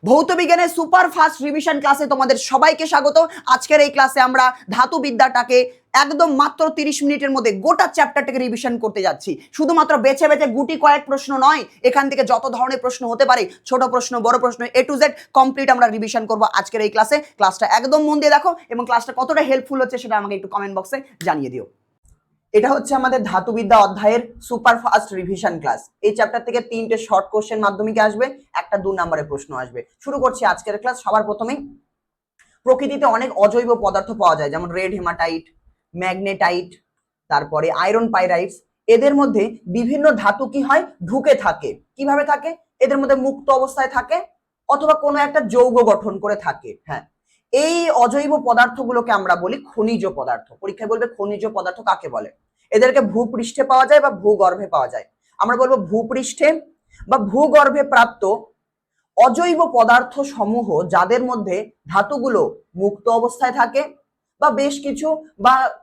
ভৌত বিজ্ঞানের super fast revision ক্লাসে তোমাদের সবাইকে স্বাগত। আজকের এই ক্লাসে আমরা ধাতু বিদ্যাটাকে একদম মাত্র 30 মিনিটের মধ্যে গোটা চ্যাপ্টারটাকে রিভিশন করতে যাচ্ছি। শুধুমাত্র বেছে বেছে গুটি কয়েক প্রশ্ন নয়, এখান থেকে যত ধরনের প্রশ্ন হতে পারে, ছোট প্রশ্ন বড় প্রশ্ন A to Z কমপ্লিট আমরা রিভিশন করব আজকের এই ক্লাসে। ক্লাসটা একদম মন দিয়ে দেখো এবং ক্লাসটা কতটা হেল্পফুল হচ্ছে সেটা আমাকে একটু কমেন্ট বক্সে জানিয়ে দিও। এটা হচ্ছে আমাদের ধাতুবিদ্যা অধ্যায়ের সুপার ফাস্ট রিভিশন ক্লাস। এই চ্যাপ্টার থেকে 3টে শর্ট কোশ্চেন মাধ্যমিকে আসবে, একটা 2 নম্বরের প্রশ্ন আসবে। শুরু করছি আজকের ক্লাস। সবার প্রথমেই প্রকৃতিতে অনেক অজৈব পদার্থ পাওয়া যায়, যেমন রেড হেমাটাইট, ম্যাগনেটাইট, তারপরে আয়রন পাইরাইটস। এদের মধ্যে বিভিন্ন ধাতু কি হয়, ঢুকে থাকে। কিভাবে থাকে? এদের মধ্যে মুক্ত অবস্থায় থাকে অথবা কোনো একটা যৌগ গঠন করে থাকে। হ্যাঁ, এই অজৈব পদার্থগুলোকে আমরা বলি খনিজ পদার্থ। পরীক্ষায় বলবে খনিজ পদার্থ কাকে বলে। এদেরকে ভূপৃষ্ঠে পাওয়া যায় বা ভূগর্ভে পাওয়া যায়। আমরা বলবো ভূপৃষ্ঠে বা ভূগর্ভে প্রাপ্ত অজৈব পদার্থ সমূহ, যাদের মধ্যে ধাতুগুলো মুক্ত অবস্থায় থাকে বা বেশ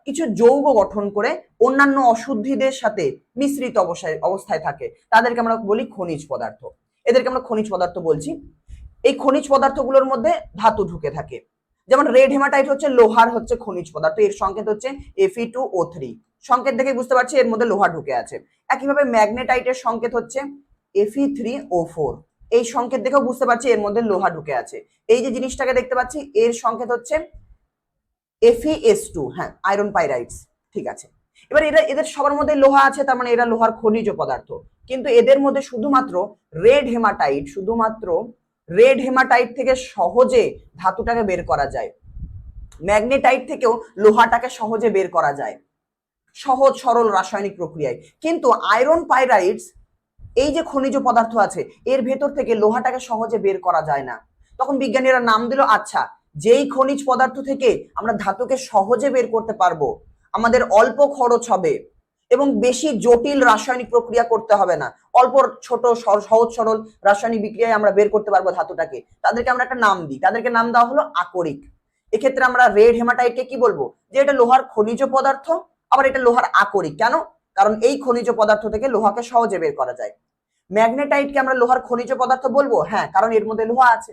কিছু যৌগ গঠন করে অন্যান্য অশুদ্ধিদের সাথে মিশ্রিত অবস্থায় থাকে, তাদেরকে আমরা বলি খনিজ পদার্থ। এদেরকে আমরা খনিজ পদার্থ বলছি। এই খনিজ পদার্থগুলোর মধ্যে ধাতু ঢুকে থাকে। যেমন রেড হেমাটাইট হচ্ছে লোহার খনিজ পদার্থ, এর সংকেত হচ্ছে Fe2O3। সংকেত দেখে বুঝতে পারছি এর মধ্যে লোহা ঢুকে আছে। একইভাবে ম্যাগনেটাইটের সংকেত হচ্ছে Fe3O4। এই সংকেত দেখেও বুঝতে পারছি এর মধ্যে লোহা ঢুকে আছে। এই যে জিনিসটাকে দেখতে পাচ্ছি এর সংকেত হচ্ছে Fe2। হ্যাঁ, আয়রন পাইরাইটস। ঠিক আছে, এবার এদের সবার মধ্যে লোহা আছে, তার মানে এরা লোহার খনিজ পদার্থ। কিন্তু এদের মধ্যে শুধুমাত্র রেড হেমাটাইট থেকে সহজে ধাতুটাকে বের করা যায়। ম্যাগনেটাইট থেকেও লোহাটাকে সহজে বের করা যায় সহজ সরল রাসায়নিক প্রক্রিয়ায়। কিন্তু আয়রন পাইরাইটস, এই যে খনিজ পদার্থ আছে, এর ভেতর থেকে লোহাটাকে সহজে বের করা যায় না। তখন বিজ্ঞানীরা নাম দিল, আচ্ছা, যেই খনিজ পদার্থ থেকে আমরা ধাতুকে সহজে বের করতে পারবো, আমাদের অল্প খরচ হবে এবং বেশি জটিল রাসায়নিক প্রক্রিয়া করতে হবে না, অল্প ছোট সহজ সরল রাসায়নিক বিক্রিয়ায় আমরা বের করতে পারবো ধাতুটাকে, তাদেরকে আমরা একটা নাম দিই। তাদেরকে নাম দেওয়া হলো আকরিক। এক্ষেত্রে আমরা রেড হেমাটাইটকে কি বলবো, যে এটা লোহার খনিজ পদার্থ, আবার এটা লোহার আকরিক। কেন? কারণ এই খনিজ পদার্থ থেকে লোহাকে সহজে বের করা যায়। ম্যাগনেটাইটকে আমরা লোহার খনিজ পদার্থ বলবো, হ্যাঁ, কারণ এর মধ্যে লোহা আছে।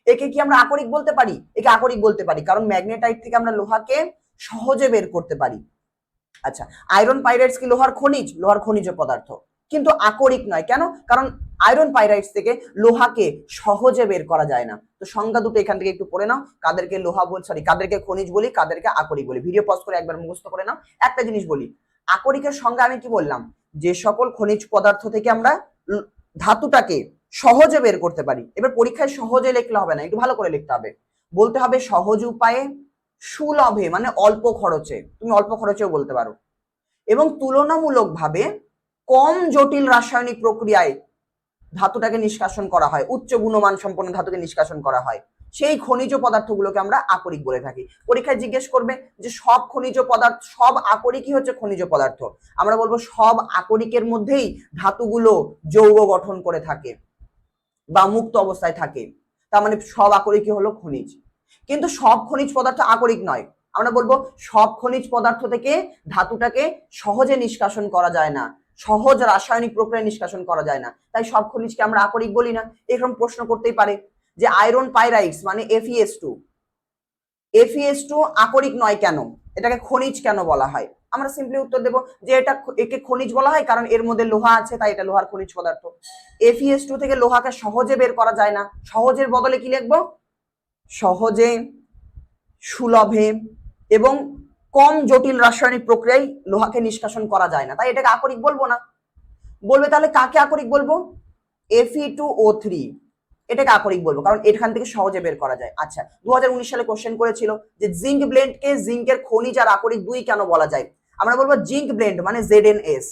একে কি আমরা আকরিক বলতে পারি? একে আকরিক বলতে পারি, কারণ ম্যাগনেটাইট থেকে আমরা লোহাকে সহজে বের করতে পারি। আচ্ছা, আয়রন পাইরাইটস কি লোহার খনিজ পদার্থ, কিন্তু আকরিক নয়। কেন? কারণ আয়রন পাইরাইটস থেকে লোহাকে সহজে বের করা যায় না। তো সংজ্ঞা দুটো এখান থেকে একটু পড়ে নাও, কাদেরকে কাদেরকে খনিজ বলি, কাদেরকে আকরিক বলি। ভিডিও পজ করে একবার মুখস্থ করে নাও। একটা জিনিস বলি, আকরিকের সংজ্ঞা আমি কি বললাম, যে সকল খনিজ পদার্থ থেকে আমরা ধাতুটাকে সহজে বের করতে পারি। এবার পরীক্ষায় সহজে লিখলে হবে না, একটু ভালো করে লিখতে হবে। বলতে হবে সহজ উপায়ে, সুলভে মানে অল্প খরচে, তুমি অল্প খরচেও বলতে পারো, এবং তুলনামূলকভাবে কম জটিল রাসায়নিক প্রক্রিয়ায় ধাতুটাকে নিষ্কাশন করা হয়, উচ্চ গুণমান সম্পন্ন ধাতুকে নিষ্কাশন করা হয়। সেই খনিজ পদার্থগুলোকে আমরা আকরিক বলে থাকি। পরীক্ষায় জিজ্ঞেস করবে যে সব আকরিকই হচ্ছে খনিজ পদার্থ। আমরা বলবো সব আকরিকের মধ্যেই ধাতুগুলো যৌগ গঠন করে থাকে বা মুক্ত অবস্থায় থাকে, তার মানে সব আকরিকই হলো খনিজ। কিন্তু সব খনিজ পদার্থ আকরিক নয়। আমরা বলবো সব খনিজ পদার্থ থেকে ধাতুটাকে সহজে নিষ্কাশন করা যায় না, সহজ রাসায়নিক প্রক্রিয়ায় নিষ্কাশন করা যায় না, তাই সব খনিজকে আমরা আকরিক বলি না। এরকম প্রশ্ন করতেই পারে যে আয়রন পাইরাইটস মানে Fe2 আকরিক নয় কেন, এটাকে খনিজ কেন বলা হয়? আমরা সিম্পলি উত্তর দেব যে একে খনিজ বলা হয় কারণ এর মধ্যে লোহা আছে, তাই এটা লোহার খনিজ পদার্থ। Fe2 থেকে লোহাকে সহজে বের করা যায় না, সহজের বদলে কি লিখবো? সহজে, সুলভে এবং কম জটিল রাসায়নিক প্রক্রিয়ায় লোহাকে নিষ্কাশন করা যায় না, তাই এটাকে আকরিক বলবো না। বলবে তাহলে কাকে আকরিক বলবো? Fe2O3, এটাকে আকরিক বলবো কারণ এখান থেকে সহজে বের করা যায়। আচ্ছা, 2019 সালে কোশ্চেন করেছিল যে জিঙ্ক ব্লেন্ডকে জিঙ্কের খনিজ আর আকরিক দুই কেন বলা যায়? আমরা বলবো জিঙ্ক ব্লেন্ড মানে ZnS,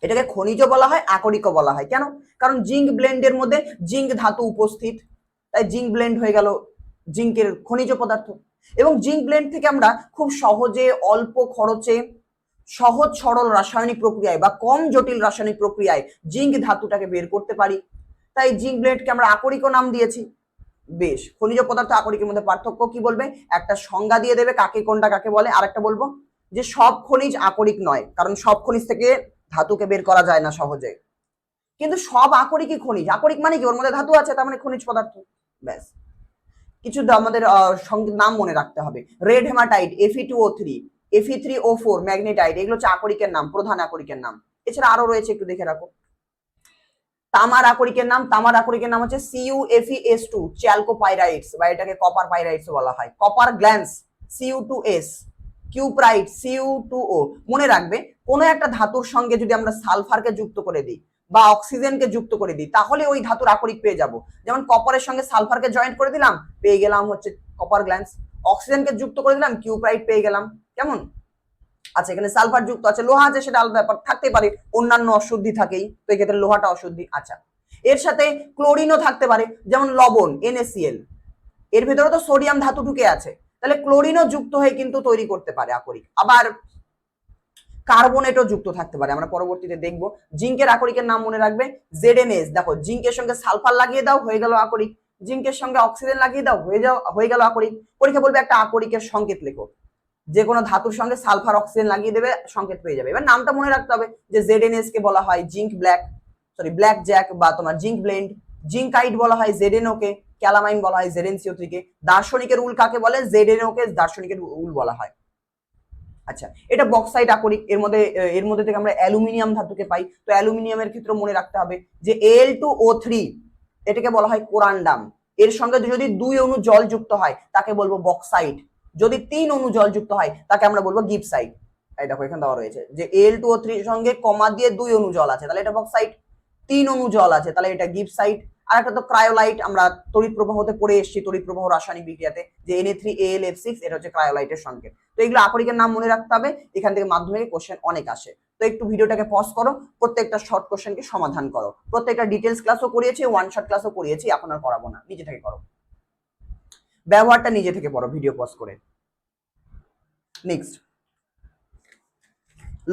এটাকে খনিজও বলা হয় আকরিকও বলা হয়। কেন? কারণ জিঙ্ক ব্লেন্ডের মধ্যে জিঙ্ক ধাতু উপস্থিত, তাই জিঙ্ক ব্লেন্ড হয়ে গেল জিঙ্কের খনিজ পদার্থ। এবং জিঙ্ক ব্লেন্ড থেকে আমরা খুব সহজে, অল্প খরচে, সহজ সরল রাসায়নিক প্রক্রিয়ায় বা কম জটিল রাসায়নিক প্রক্রিয়ায় জিঙ্ক ধাতুটাকে বের করতে পারি, তাই জিঙ্ক ব্লেন্ডকে আমরা আকরিকও নাম দিয়েছি। বেশ, খনিজ পদার্থ আকরিকের মধ্যে পার্থক্য কি বলবে? একটা সংজ্ঞা দিয়ে দেবে কাকে কোনটা কাকে বলে, আর একটা বলবো যে সব খনিজ আকরিক নয়, কারণ সব খনিজ থেকে ধাতুকে বের করা যায় না সহজে, কিন্তু সব আকরিকই খনিজ। আকরিক মানে কি, ওর মধ্যে ধাতু আছে, তার মানে খনিজ পদার্থ। ব্যাস, কিছু আমাদের নাম মনে রাখতে হবে। Red hematite, Fe2O3, Fe3O4, magnetite, এগুলো হচ্ছে আকরিকের নাম, প্রধান আকরিকের নাম। এছাড়া আরো রয়েছে, একটু দেখে রাখো। তামার আকরিকের নাম হচ্ছে CuFeS2, চ্যালকোপাইরাইটস, বা এটাকে কপার পাইরাইটস বলা হয়। Copper glance Cu2S, কিউপ্রাইট Cu2O। মনে রাখবে, কোনো একটা ধাতুর সঙ্গে যদি আমরা সালফারকে যুক্ত করে দিই বা অক্সিজেনকে যুক্ত করে দিই, তাহলে ওই ধাতুর আকরিক পেয়ে যাব। যেমন কপারের সঙ্গে সালফারকে জয়েন্ট করে দিলাম, পেয়ে গেলাম হচ্ছে কপার গ্ল্যান্স। অক্সিজেনকে যুক্ত করে দিলাম, কিউপ্রাইট পেয়ে গেলাম। কেমন? আচ্ছা, এখানে সালফার যুক্ত আছে, লোহা আছে, সেটা আলাদা ব্যাপার, থাকতে পারে, অন্যান্য অশুদ্ধি থাকেই, তো এক্ষেত্রে লোহাটা অশুদ্ধি। আচ্ছা, এর সাথে ক্লোরিনও থাকতে পারে, যেমন লবণ NaCl, এর ভেতরে তো সোডিয়াম ধাতু ঢুকে আছে, তাহলে ক্লোরিনও যুক্ত হয়ে কিন্তু তৈরি করতে পারে আকরিক। আবার কার্বনেটও যুক্ত থাকতে পারে, আমরা পরবর্তীতে দেখবো। জিঙ্কের আকরিকের নাম মনে রাখবে ZnS। দেখো, জিঙ্কের সঙ্গে সালফার লাগিয়ে দাও, হয়ে গেল আকরিক। জিঙ্কের সঙ্গে অক্সিজেন লাগিয়ে দাও, হয়ে গেল আকরিক। পরীক্ষা বলবে একটা আকরিকের সংকেত লেখো, যে কোনো ধাতুর সঙ্গে সালফার অক্সিজেন লাগিয়ে দেবে, সংকেত পেয়ে যাবে। এবার নামটা মনে রাখতে হবে যে ZnS কে বলা হয় জিঙ্ক ব্ল্যাক জ্যাক বা তোমার জিঙ্ক ব্লেন্ড। জিঙ্কাইট বলা হয় ZnO কে, ক্যালামাইন বলা হয় ZnCO3 কে। দার্শনিকের উল কাকে বলে? ZnO কে দার্শনিকের উল বলা হয়। আচ্ছা, এটা বক্সাইট আকরিক। এর মধ্যে থেকে আমরা অ্যালুমিনিয়াম ধাতুকে পাই। তো অ্যালুমিনিয়ামের ক্ষেত্রে মনে রাখতে হবে যে Al2O3, এটাকে বলা হয় কোরান্ডাম। এর সঙ্গে যদি 2 অণু জল যুক্ত হয় তাকে বলবো বক্সাইট। যদি 3 অণু জল যুক্ত হয় তাকে আমরা বলবো গিবসাইট। এই দেখো, এখানে দেওয়া রয়েছে যে Al2O3 এর সঙ্গে কমা দিয়ে 2 অণু জল আছে, তাহলে এটা বক্সাইট। 3 অণু জল আছে, তাহলে এটা গিবসাইট। আর একটা তো ক্রায়োলাইট, আমরা তড়িৎ প্রবাহতে পড়ে এসেছি, তড়িৎ প্রবাহ রাসায়নিক বিক্রিয়াতে, যে Na3AlF6, এটা হচ্ছে ক্রায়োলাইটের সংকেত। তো এগুলো আকরিকের নাম মনে রাখতে হবে, এখান থেকে মাধ্যমিকে কোশ্চেন অনেক আসে। তো একটু ভিডিওটাকে পজ করো, প্রত্যেকটা শর্ট কোশ্চেনকে সমাধান করো। প্রত্যেকটা ডিটেলস ক্লাসও করিয়েছি, ওয়ান শট ক্লাসও করিয়েছি, এখন আর করাবো না, নিজে থেকে করো, ব্যবহারটা নিজে থেকে পড়ো ভিডিও পজ করে। নেক্সট,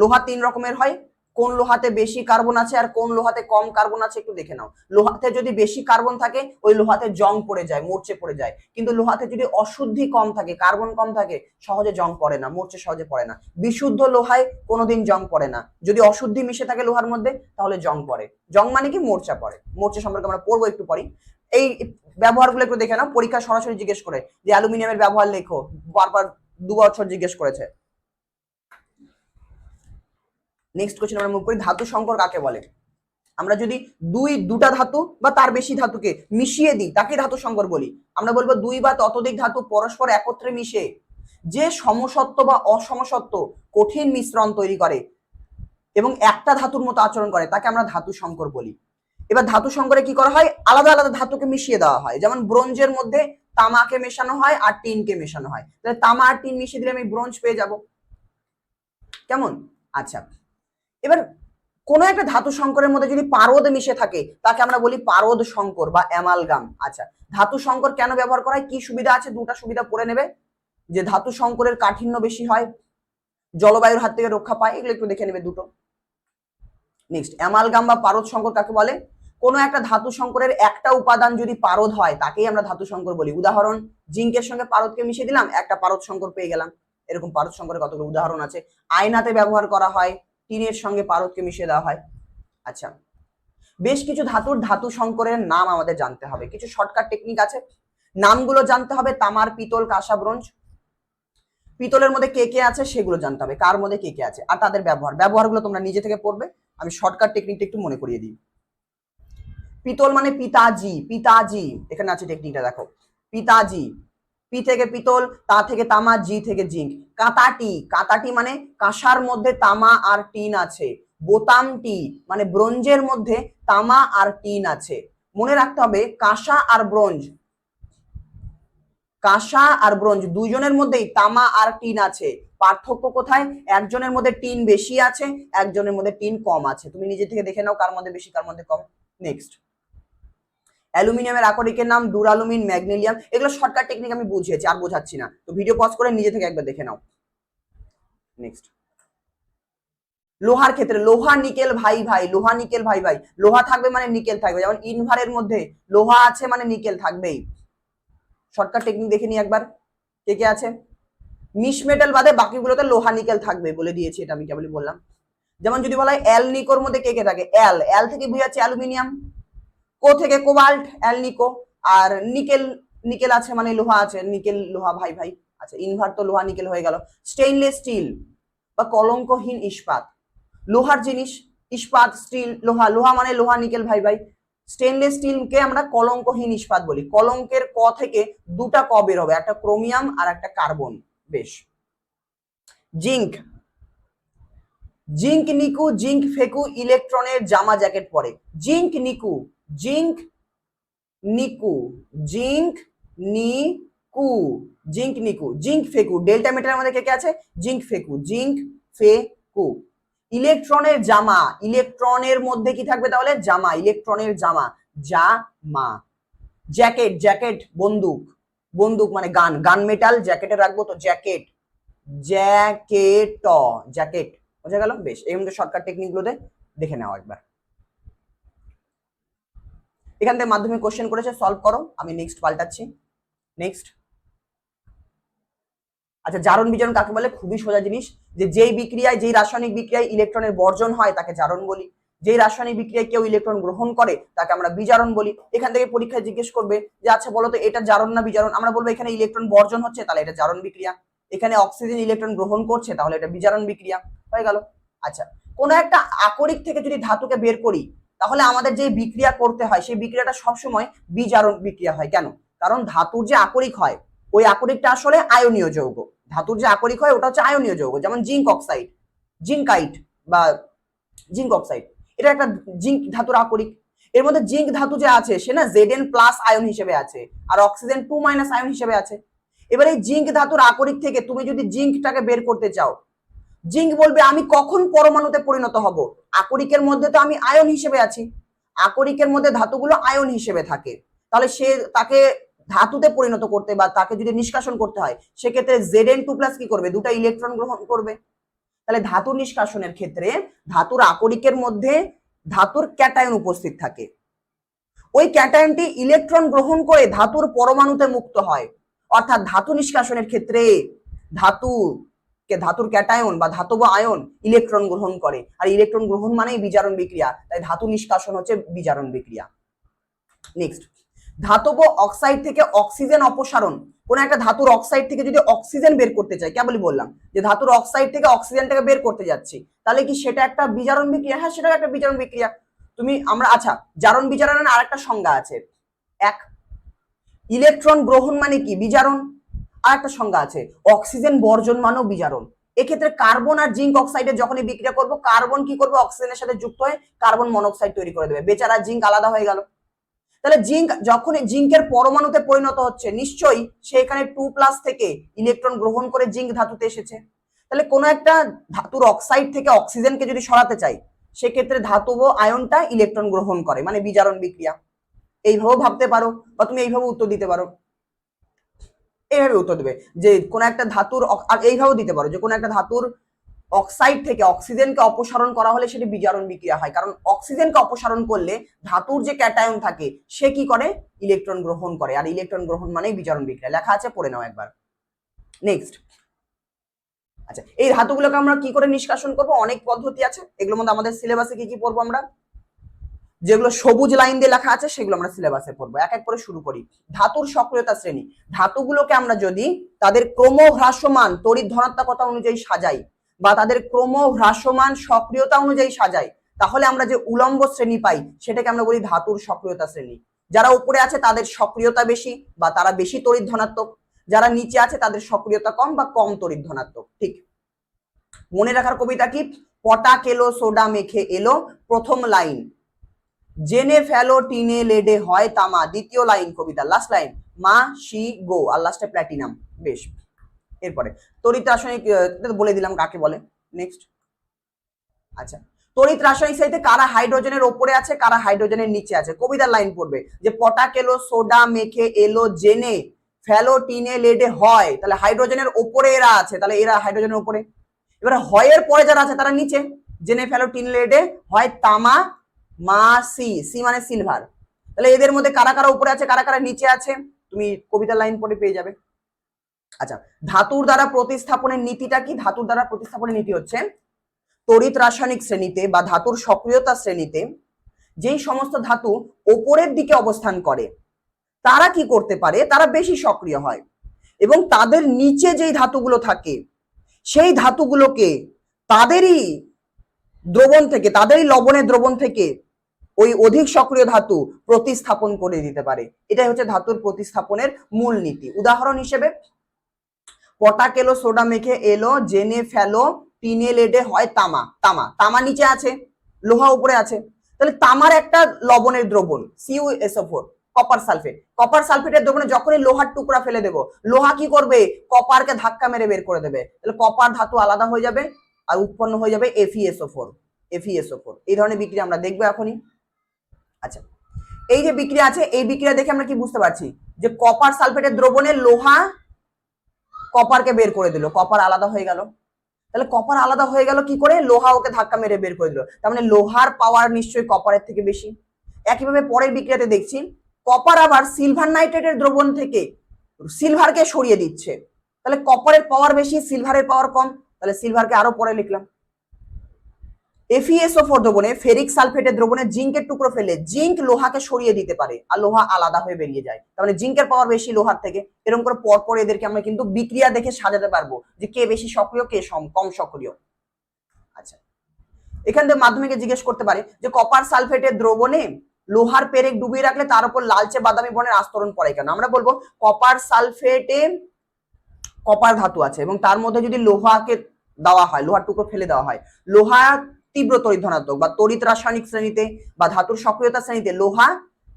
লোহা 3 রকমের হয়। কোন লোহাতে বেশি কার্বন আছে আর কোন লোহাতে কম কার্বন আছে একটু দেখে নাও। লোহাতে যদি বেশি কার্বন থাকে, ওই লোহাতে জং পড়ে যায়, মরচে পড়ে যায়। কিন্তু লোহাতে যদি অশুদ্ধি কম থাকে, কার্বন কম থাকে, সহজে জং পড়ে না, মরচে সহজে পড়ে না। বিশুদ্ধ লোহায় কোনোদিন জং পড়ে না। যদি অশুদ্ধি মিশে থাকে লোহার মধ্যে, তাহলে জং পড়ে। জং মানে কি? মোর্চা পড়ে। মোর্চা সম্পর্কে আমরা পড়বো একটু পরেই। এই ব্যবহারগুলো একটু দেখে নাও, পরীক্ষা সরাসরি জিজ্ঞেস করে যে অ্যালুমিনিয়ামের ব্যবহার লেখো, বারবার 2 বছর জিজ্ঞেস করেছে। নেক্সট কোশ্চেন আমরা মুভ করি, ধাতু সংকর কাকে বলে? আমরা যদি দুটা ধাতু বা তার বেশি ধাতুকে মিশিয়ে দিই, তাকে ধাতু সংকর বলি। আমরা বলবো 2 বা ততোধিক ধাতু পরস্পর একত্রে মিশে যে সমসত্ব বা অসমসত্ব কঠিন মিশ্রণ তৈরি করে এবং একটা ধাতুর মতো আচরণ করে, তাকে আমরা ধাতু সংকর বলি। এবার ধাতু সংকরে কি করা হয়? আলাদা আলাদা ধাতুকে মিশিয়ে দেওয়া হয়। যেমন ব্রোঞ্জের মধ্যে তামাকে মেশানো হয় আর টিনকে মেশানো হয়, তাহলে তামা আর টিন মিশিয়ে দিলে আমি ব্রোঞ্জ পেয়ে যাব। কেমন? আচ্ছা, এবার কোন একটা ধাতু সংকরের মধ্যে যদি পারদ মিশে থাকে, তাকে আমরা বলি পারদ সংকর বা অ্যামালগাম। আচ্ছা, ধাতু সংকর কেন ব্যবহার করা হয়, কি সুবিধা আছে? দুটা সুবিধা পড়ে নেবে, যে ধাতু সংকরের কাঠিন্য বেশি হয়, জলবায়ুর হাত থেকে রক্ষা পায়, এগুলো একটু দেখে নেবে দুটো। নেক্সট, অ্যামালগাম বা পারদ সংকর কাকে বলে? কোন একটা ধাতু সংকরের একটা উপাদান যদি পারদ হয়, তাকেই আমরা ধাতু সংকর বলি। উদাহরণ, জিঙ্কের সঙ্গে পারদকে মিশিয়ে দিলাম, একটা পারদ সংকর পেয়ে গেলাম। এরকম পারদ সংকরের কতগুলো উদাহরণ আছে। আয়নাতে ব্যবহার করা হয়, টিনের সঙ্গে পারদকে মিশিয়ে দেওয়া হয়। আচ্ছা, বেশ কিছু ধাতু সংকরের নাম আমাদের জানতে হবে, কিছু শর্টকাট টেকনিক আছে, নামগুলো জানতে হবে। তামার, পিতল, কাঁসা, ব্রোঞ্জ। পিতলের মধ্যে কে কে আছে সেগুলো জানতে হবে, কার মধ্যে কে কে আছে, আর তাদের ব্যবহারগুলো তোমরা নিজে থেকে পড়বে। আমি শর্টকাট টেকনিকটা একটু মনে করিয়ে দিই। পিতল মানে পিতাজি, এখানে আছে টেকনিকটা দেখো, পিতাজি। পি থেকে পিতল, তা থেকে তামা, জি থেকে জিঙ্ক। কাঁতাটি মানে কাঁসার মধ্যে তামা আর টিন আছে। বোতামটি মানে ব্রোঞ্জের মধ্যে তামা আর টিন আছে। মনে রাখতে হবে কাঁসা আর ব্রোঞ্জ দুইজনের মধ্যেই তামা আর টিন আছে। পার্থক্য কোথায়? একজনের মধ্যে টিন বেশি আছে, একজনের মধ্যে টিন কম আছে। তুমি নিজে থেকে দেখে নাও কার মধ্যে বেশি, কার মধ্যে কম। নেক্সট, অ্যালুমিনিয়ামের আকরিকের নাম ডুরালুমিন, ম্যাগনেলিয়াম। এগুলো শর্টকাট টেকনিক, আমি বুঝিয়েছি, আর বোঝাচ্ছি না, তো ভিডিও পজ করে নিজে থেকে একবার দেখে নাও। নেক্সট, লোহার ক্ষেত্রে লোহা নিকেল ভাই, লোহা থাকবে মানে নিকেল থাকবে। যেমন ইনভারের মধ্যে লোহা আছে মানে নিকেল থাকবেই। শর্টকাট টেকনিক দেখে নি একবার, কে কে আছে? মিশ মেটাল বাদে বাকিগুলোতে লোহা নিকেল থাকবে, বলে দিয়েছি, এটা আমি কেবলই বললাম। যেমন যদি বলা হয় এল নিকোর মধ্যে কে কে থাকে, এল এল থেকে বুঝাচ্ছে অ্যালুমিনিয়াম, কো থেকে কোবাল্ট, এল নিকো। আর নিকেল, নিকেল আছে মানে লোহা আছে, নিকেল লোহা ভাই ভাই। আচ্ছা ইনভার্ট তো লোহা নিকেল হয়ে গেল। স্টেইনলেস স্টিল বা কলঙ্কহীন ইস্পাত, লোহার জিনিস, ইস্পাত স্টিল লোহা, লোহা মানে লোহা নিকেল ভাই ভাই। স্টেনলেস স্টিলকে আমরা কলঙ্কহীন ইস্পাত বলি। কলঙ্কের ক থেকে দুটা ক বের হবে, একটা ক্রোমিয়াম আর একটা কার্বন। বেশ। জিঙ্ক, জিঙ্ক নিকু, জিঙ্ক ফেকু ইলেকট্রনের জামা জ্যাকেট পরে। জিঙ্ক নিকু, জিঙ্ক নিকু, জিঙ্ক নিকু, জিঙ্ক নিকু, জিঙ্ক ফেকু, ডেল্টা মেটারের মধ্যে কে কে আছে, জিঙ্ক ফেকু, জিঙ্ক ফেকু। ইলেকট্রনের জামা, ইলেকট্রনের মধ্যে কি থাকবে তাহলে, জামা, ইলেকট্রনের জামা, জামা। জ্যাকেট, জ্যাকেট বন্দুক, বন্দুক মানে গান, গান মেটাল, জ্যাকেটে রাখবো তো জ্যাকেট, জ্যাকেট, জ্যাকেট, বোঝা গেল। বেশ, এই মধ্যে শর্টকাট টেকনিক গুলোতে দেখে নাও একবার। এখান থেকে মাধ্যমিক কোশ্চেন করেছে, সলভ করো, আমি নেক্সট পাল্টাচ্ছি। নেক্সট। আচ্ছা জারণ বিজারণ কাকে বলে, খুবই সোজা জিনিস, যে যেই বিক্রিয়ায়, যেই রাসায়নিক বিক্রিয়ায় ইলেকট্রনের বর্জন হয় তাকে জারণ বলি, যেই রাসায়নিক বিক্রিয়ায় কেউ ইলেকট্রন গ্রহণ করে তাকে আমরা বিজারণ বলি। এখান থেকে পরীক্ষায় জিজ্ঞেস করবে যে আচ্ছা বলো তো এটা জারণ না বিজারণ, আমরা বলবো এখানে ইলেকট্রন বর্জন হচ্ছে তাহলে এটা জারণ বিক্রিয়া, এখানে অক্সিজেন ইলেকট্রন গ্রহণ করছে তাহলে এটা বিজারণ বিক্রিয়া, হয়ে গেল। আচ্ছা কোন একটা আকরিক থেকে যদি ধাতুকে বের করি তাহলে আমাদের যে বিক্রিয়া করতে হয় সেই বিক্রিয়াটা সবসময় বিজারণ বিক্রিয়া হয়। কেন? কারণ ধাতুর যে আকরিক হয় ওই আকরিকটা আসলে আয়নীয় যৌগ, ধাতুর যে আকরিক হয় ওটা হচ্ছে আয়নীয় যৌগ, যেমন জিঙ্ক অক্সাইড, জিঙ্কাইট বা জিঙ্ক অক্সাইড, এটা একটা জিঙ্ক ধাতুর আকরিক। এর মধ্যে জিঙ্ক ধাতু যে আছে সে না Zn প্লাস আয়ন হিসেবে আছে আর অক্সিজেন 2 মাইনাস আয়ন হিসেবে আছে। এবার এই জিঙ্ক ধাতুর আকরিক থেকে তুমি যদি জিঙ্কটাকে বের করতে চাও, জিঙ্ক বলবে আমি কখন পরমাণুতে পরিণত হব, আকরিকের মধ্যে তো আমি আয়ন হিসেবে আছি, আকরিকের মধ্যে ধাতুগুলো আয়ন হিসেবে থাকে, তাহলে সে তাকে ধাতুতে পরিণত করতে বা তাকে যদি নিষ্কাশন করতে হয় সেক্ষেত্রে Zn2+ কি করবে, দুটা ইলেকট্রন গ্রহণ করবে। তাহলে ধাতু নিষ্কাশনের ক্ষেত্রে ধাতুর আকরিকের মধ্যে ধাতুর ক্যাটায়ন উপস্থিত থাকে, ওই ক্যাটায়নটি ইলেকট্রন গ্রহণ করে ধাতুর পরমাণুতে মুক্ত হয়। অর্থাৎ ধাতু নিষ্কাশনের ক্ষেত্রে ধাতুর ক্যাটায়ন বা ধাতব আয়ন ইলেকট্রন গ্রহণ করে, আর ইলেকট্রন গ্রহণ মানেই বিজারণ বিক্রিয়া, তাই ধাতু নিষ্কাশন হচ্ছে বিজারণ বিক্রিয়া। নেক্সট, ধাতব অক্সাইড থেকে অক্সিজেন অপসারণ। কোন একটা ধাতুর অক্সাইড থেকে যদি অক্সিজেন বের করতে চাই, কেবলই বললাম যে ধাতুর অক্সাইড থেকে অক্সিজেনটাকে বের করতে যাচ্ছি, তাহলে কি সেটা একটা বিজারণ বিক্রিয়া? হ্যাঁ সেটা একটা বিজারণ বিক্রিয়া। আচ্ছা জারণ বিজারণের আরেকটা সংজ্ঞা আছে, এক ইলেকট্রন গ্রহণ মানে কি বিজারণ, আর একটা সংজ্ঞা আছে অক্সিজেন বর্জন মানেও বিজারণ। এক্ষেত্রে কার্বন আর জিঙ্ক অক্সাইডের যখনই বিক্রিয়া করব, কার্বন কি করবে, অক্সিজেনের সাথে যুক্ত হয়ে কার্বন মনোক্সাইড তৈরি করে দেবে, বেচারা জিঙ্ক আলাদা হয়ে গেল। তাহলে জিঙ্ক যখন জিঙ্কের পরমাণুতে পরিণত হচ্ছে নিশ্চয়ই সেখানে 2+ থেকে ইলেকট্রন গ্রহণ করে জিঙ্ক ধাতুতে এসেছে। তাহলে কোনো একটা ধাতুর অক্সাইড থেকে অক্সিজেনকে যদি সরাতে চাই সেক্ষেত্রে ধাতব আয়নটা ইলেকট্রন গ্রহণ করে, মানে বিজারণ বিক্রিয়া। এইভাবেও ভাবতে পারো বা তুমি এইভাবে উত্তর দিতে পারো, এইভাবে উত্তর দেবে যে কোন একটা ধাতুর, আর এইভাবেও দিতে পারো যে কোন একটা ধাতুর অক্সাইড থেকে অক্সিজেনকে অপসারণ করা হলে সেটি বিজারণ বিক্রিয়া হয়, কারণ অক্সিজেনকে অপসারণ করলে ধাতুর যে ক্যাটায়ন থাকে সে কি করে, ইলেকট্রন গ্রহণ করে, আর ইলেকট্রন গ্রহণ মানেই বিজারণ বিক্রিয়া, লেখা আছে পড়ে নাও একবার। নেক্সট, আচ্ছা এই ধাতুগুলোকে আমরা কি করে নিষ্কাশন করব, অনেক পদ্ধতি আছে, এগুলোর মধ্যে আমাদের সিলেবাসে কি কি পড়বো আমরা, যেগুলো সবুজ লাইন দিয়ে লেখা আছে সেগুলো আমরা সিলেবাসে পড়বো। এক এক করে শুরু করি। ধাতুর সক্রিয়তা শ্রেণী, ধাতুগুলোকে আমরা যদি তাদের ক্রমহ্রাসমান তড়িৎ ধনাত্মকতা অনুযায়ী সাজাই বা তাদের ক্রমহ্রাসমান সক্রিয়তা অনুযায়ী সাজাই তাহলে আমরা যে উলম্ব শ্রেণী পাই সেটাকে আমরা বলি ধাতুর সক্রিয়তা শ্রেণী। যারা উপরে আছে তাদের সক্রিয়তা বেশি বা তারা বেশি তড়িৎ ধনাত্মক, যারা নিচে আছে তাদের সক্রিয়তা কম বা কম তড়িৎ ধনাত্মক। ঠিক মনে রাখার কবিতা কি, পটাক এলো সোডা মেখে এলো, প্রথম লাইন জেনে ফেলো টিনে লেডে হয় তামা, দ্বিতীয় লাইন কবিতা লাস্ট লাইন মা শি গো, আর লাস্টে প্ল্যাটিনাম। বেশ, এরপরে তড়িৎ রাসায়নিক বলে দিলাম কাকে বলে। নেক্সট, আচ্ছা তড়িৎ রাসায়নিক সাথে কারা হাইড্রোজেনের ওপরে আছে কারা হাইড্রোজেনের নিচে আছে, কবিতার লাইন পড়বে যে পটাক এলো সোডা মেখে এলো জেনে ফেলো টিনে লেডে হয়, তাহলে হাইড্রোজেনের ওপরে এরা আছে, তাহলে এরা হাইড্রোজেনের ওপরে। এবারে হয়ের পরে যারা আছে তারা নিচে, জেনে ফেলো টিনে লেডে হয় তামা মা সি, সি মানে সিলভার, তাহলে এদের মধ্যে কারা কারা উপরে আছে কারা কারা নিচে আছে তুমি কবিতার লাইন পড়ে পেয়ে যাবে। আচ্ছা ধাতুর দ্বারা প্রতিস্থাপনের নীতিটা কি, ধাতুর দ্বারা প্রতিস্থাপনের নীতি হচ্ছে তড়িৎ রাসায়নিক শ্রেণীতে বা ধাতুর সক্রিয়তা শ্রেণীতে যেই সমস্ত ধাতু ওপরের দিকে অবস্থান করে তারা কি করতে পারে, তারা বেশি সক্রিয় হয় এবং তাদের নিচে যেই ধাতুগুলো থাকে সেই ধাতুগুলোকে তাদেরই দ্রবণ থেকে, তাদেরই লবণের দ্রবণ থেকে ওই অধিক সক্রিয় ধাতু প্রতিস্থাপন করে দিতে পারে। এটাই হচ্ছে ধাতুর প্রতিস্থাপনের মূল নীতি। উদাহরণ হিসেবে পটাক এলো, সোডা মেখে এলো, জেনে ফেলো, টিনে লেডে হয় তামা। তামা তামা নিচে আছে, লোহা উপরে আছে, তাহলে তামার একটা লবণের দ্রবণ CuSO4, কপার সালফেট। কপার সালফেটের দ্রবণে যখনই লোহার টুকরা ফেলে দেবো, লোহা কি করবে, কপারকে ধাক্কা মেরে বের করে দেবে, তাহলে কপার ধাতু আলাদা হয়ে যাবে আর উৎপন্ন হয়ে যাবে FeSO4। FeSO4 এই ধরনের বিক্রিয়া আমরা দেখবো এখনই। আচ্ছা, এই যে বিক্রিয়া আছে, এই বিক্রিয়া দেখে আমরা কি বুঝতে পারছি যে কপার সালফেটের দ্রবণে লোহা কপারকে বের করে দিল, কপার আলাদা হয়ে গেল। তাহলে কপার আলাদা হয়ে গেল কি করে, লোহা ওকে ধাক্কা মেরে বের করে দিল, তার মানে লোহার পাওয়ার নিশ্চয়ই কপারের থেকে বেশি। একইভাবে পরের বিক্রিয়াতে দেখছি কপার আবার সিলভার নাইট্রেটের দ্রবণ থেকে সিলভারকে সরিয়ে দিচ্ছে, তাহলে কপারের পাওয়ার বেশি, সিলভারের পাওয়ার কম, তাহলে সিলভারকে আরো পরে লিখলাম। FeSO4 দ্রবণে ফেরিক সালফেটের দ্রবণে জিঙ্কের টুকরো ফেলে জিঙ্ক লোহাকে সরিয়ে দিতে পারে আর লোহা আলাদা হয়ে বেরিয়ে যায়, তার মানে জিঙ্কের পাওয়ার বেশি লোহার থেকে। এরকম করে পরপর এদেরকে আমরা কিন্তু বিক্রিয়া দেখে সাজাতে পারবো যে কে বেশি সক্রিয়, কে কম সক্রিয়। আচ্ছা, এখান থেকে মাধ্যমিকে জিজ্ঞেস করতে পারে যে কপার সালফেটের দ্রবণে লোহার পেরেক ডুবিয়ে রাখলে তার উপর লালচে বাদামি বর্ণের আস্তরণ পড়ে কেন? আমরা বলবো কপার সালফেটে কপার ধাতু আছে এবং তার মধ্যে যদি লোহাকে দেওয়া হয়, লোহার টুকরো ফেলে দেওয়া হয়, লোহা তীব্র তড়িৎ ধনাত্মক বা তড়িৎ রাসায়নিক শ্রেণীতে বা ধাতুর সক্রিয়তা শ্রেণীতে লোহা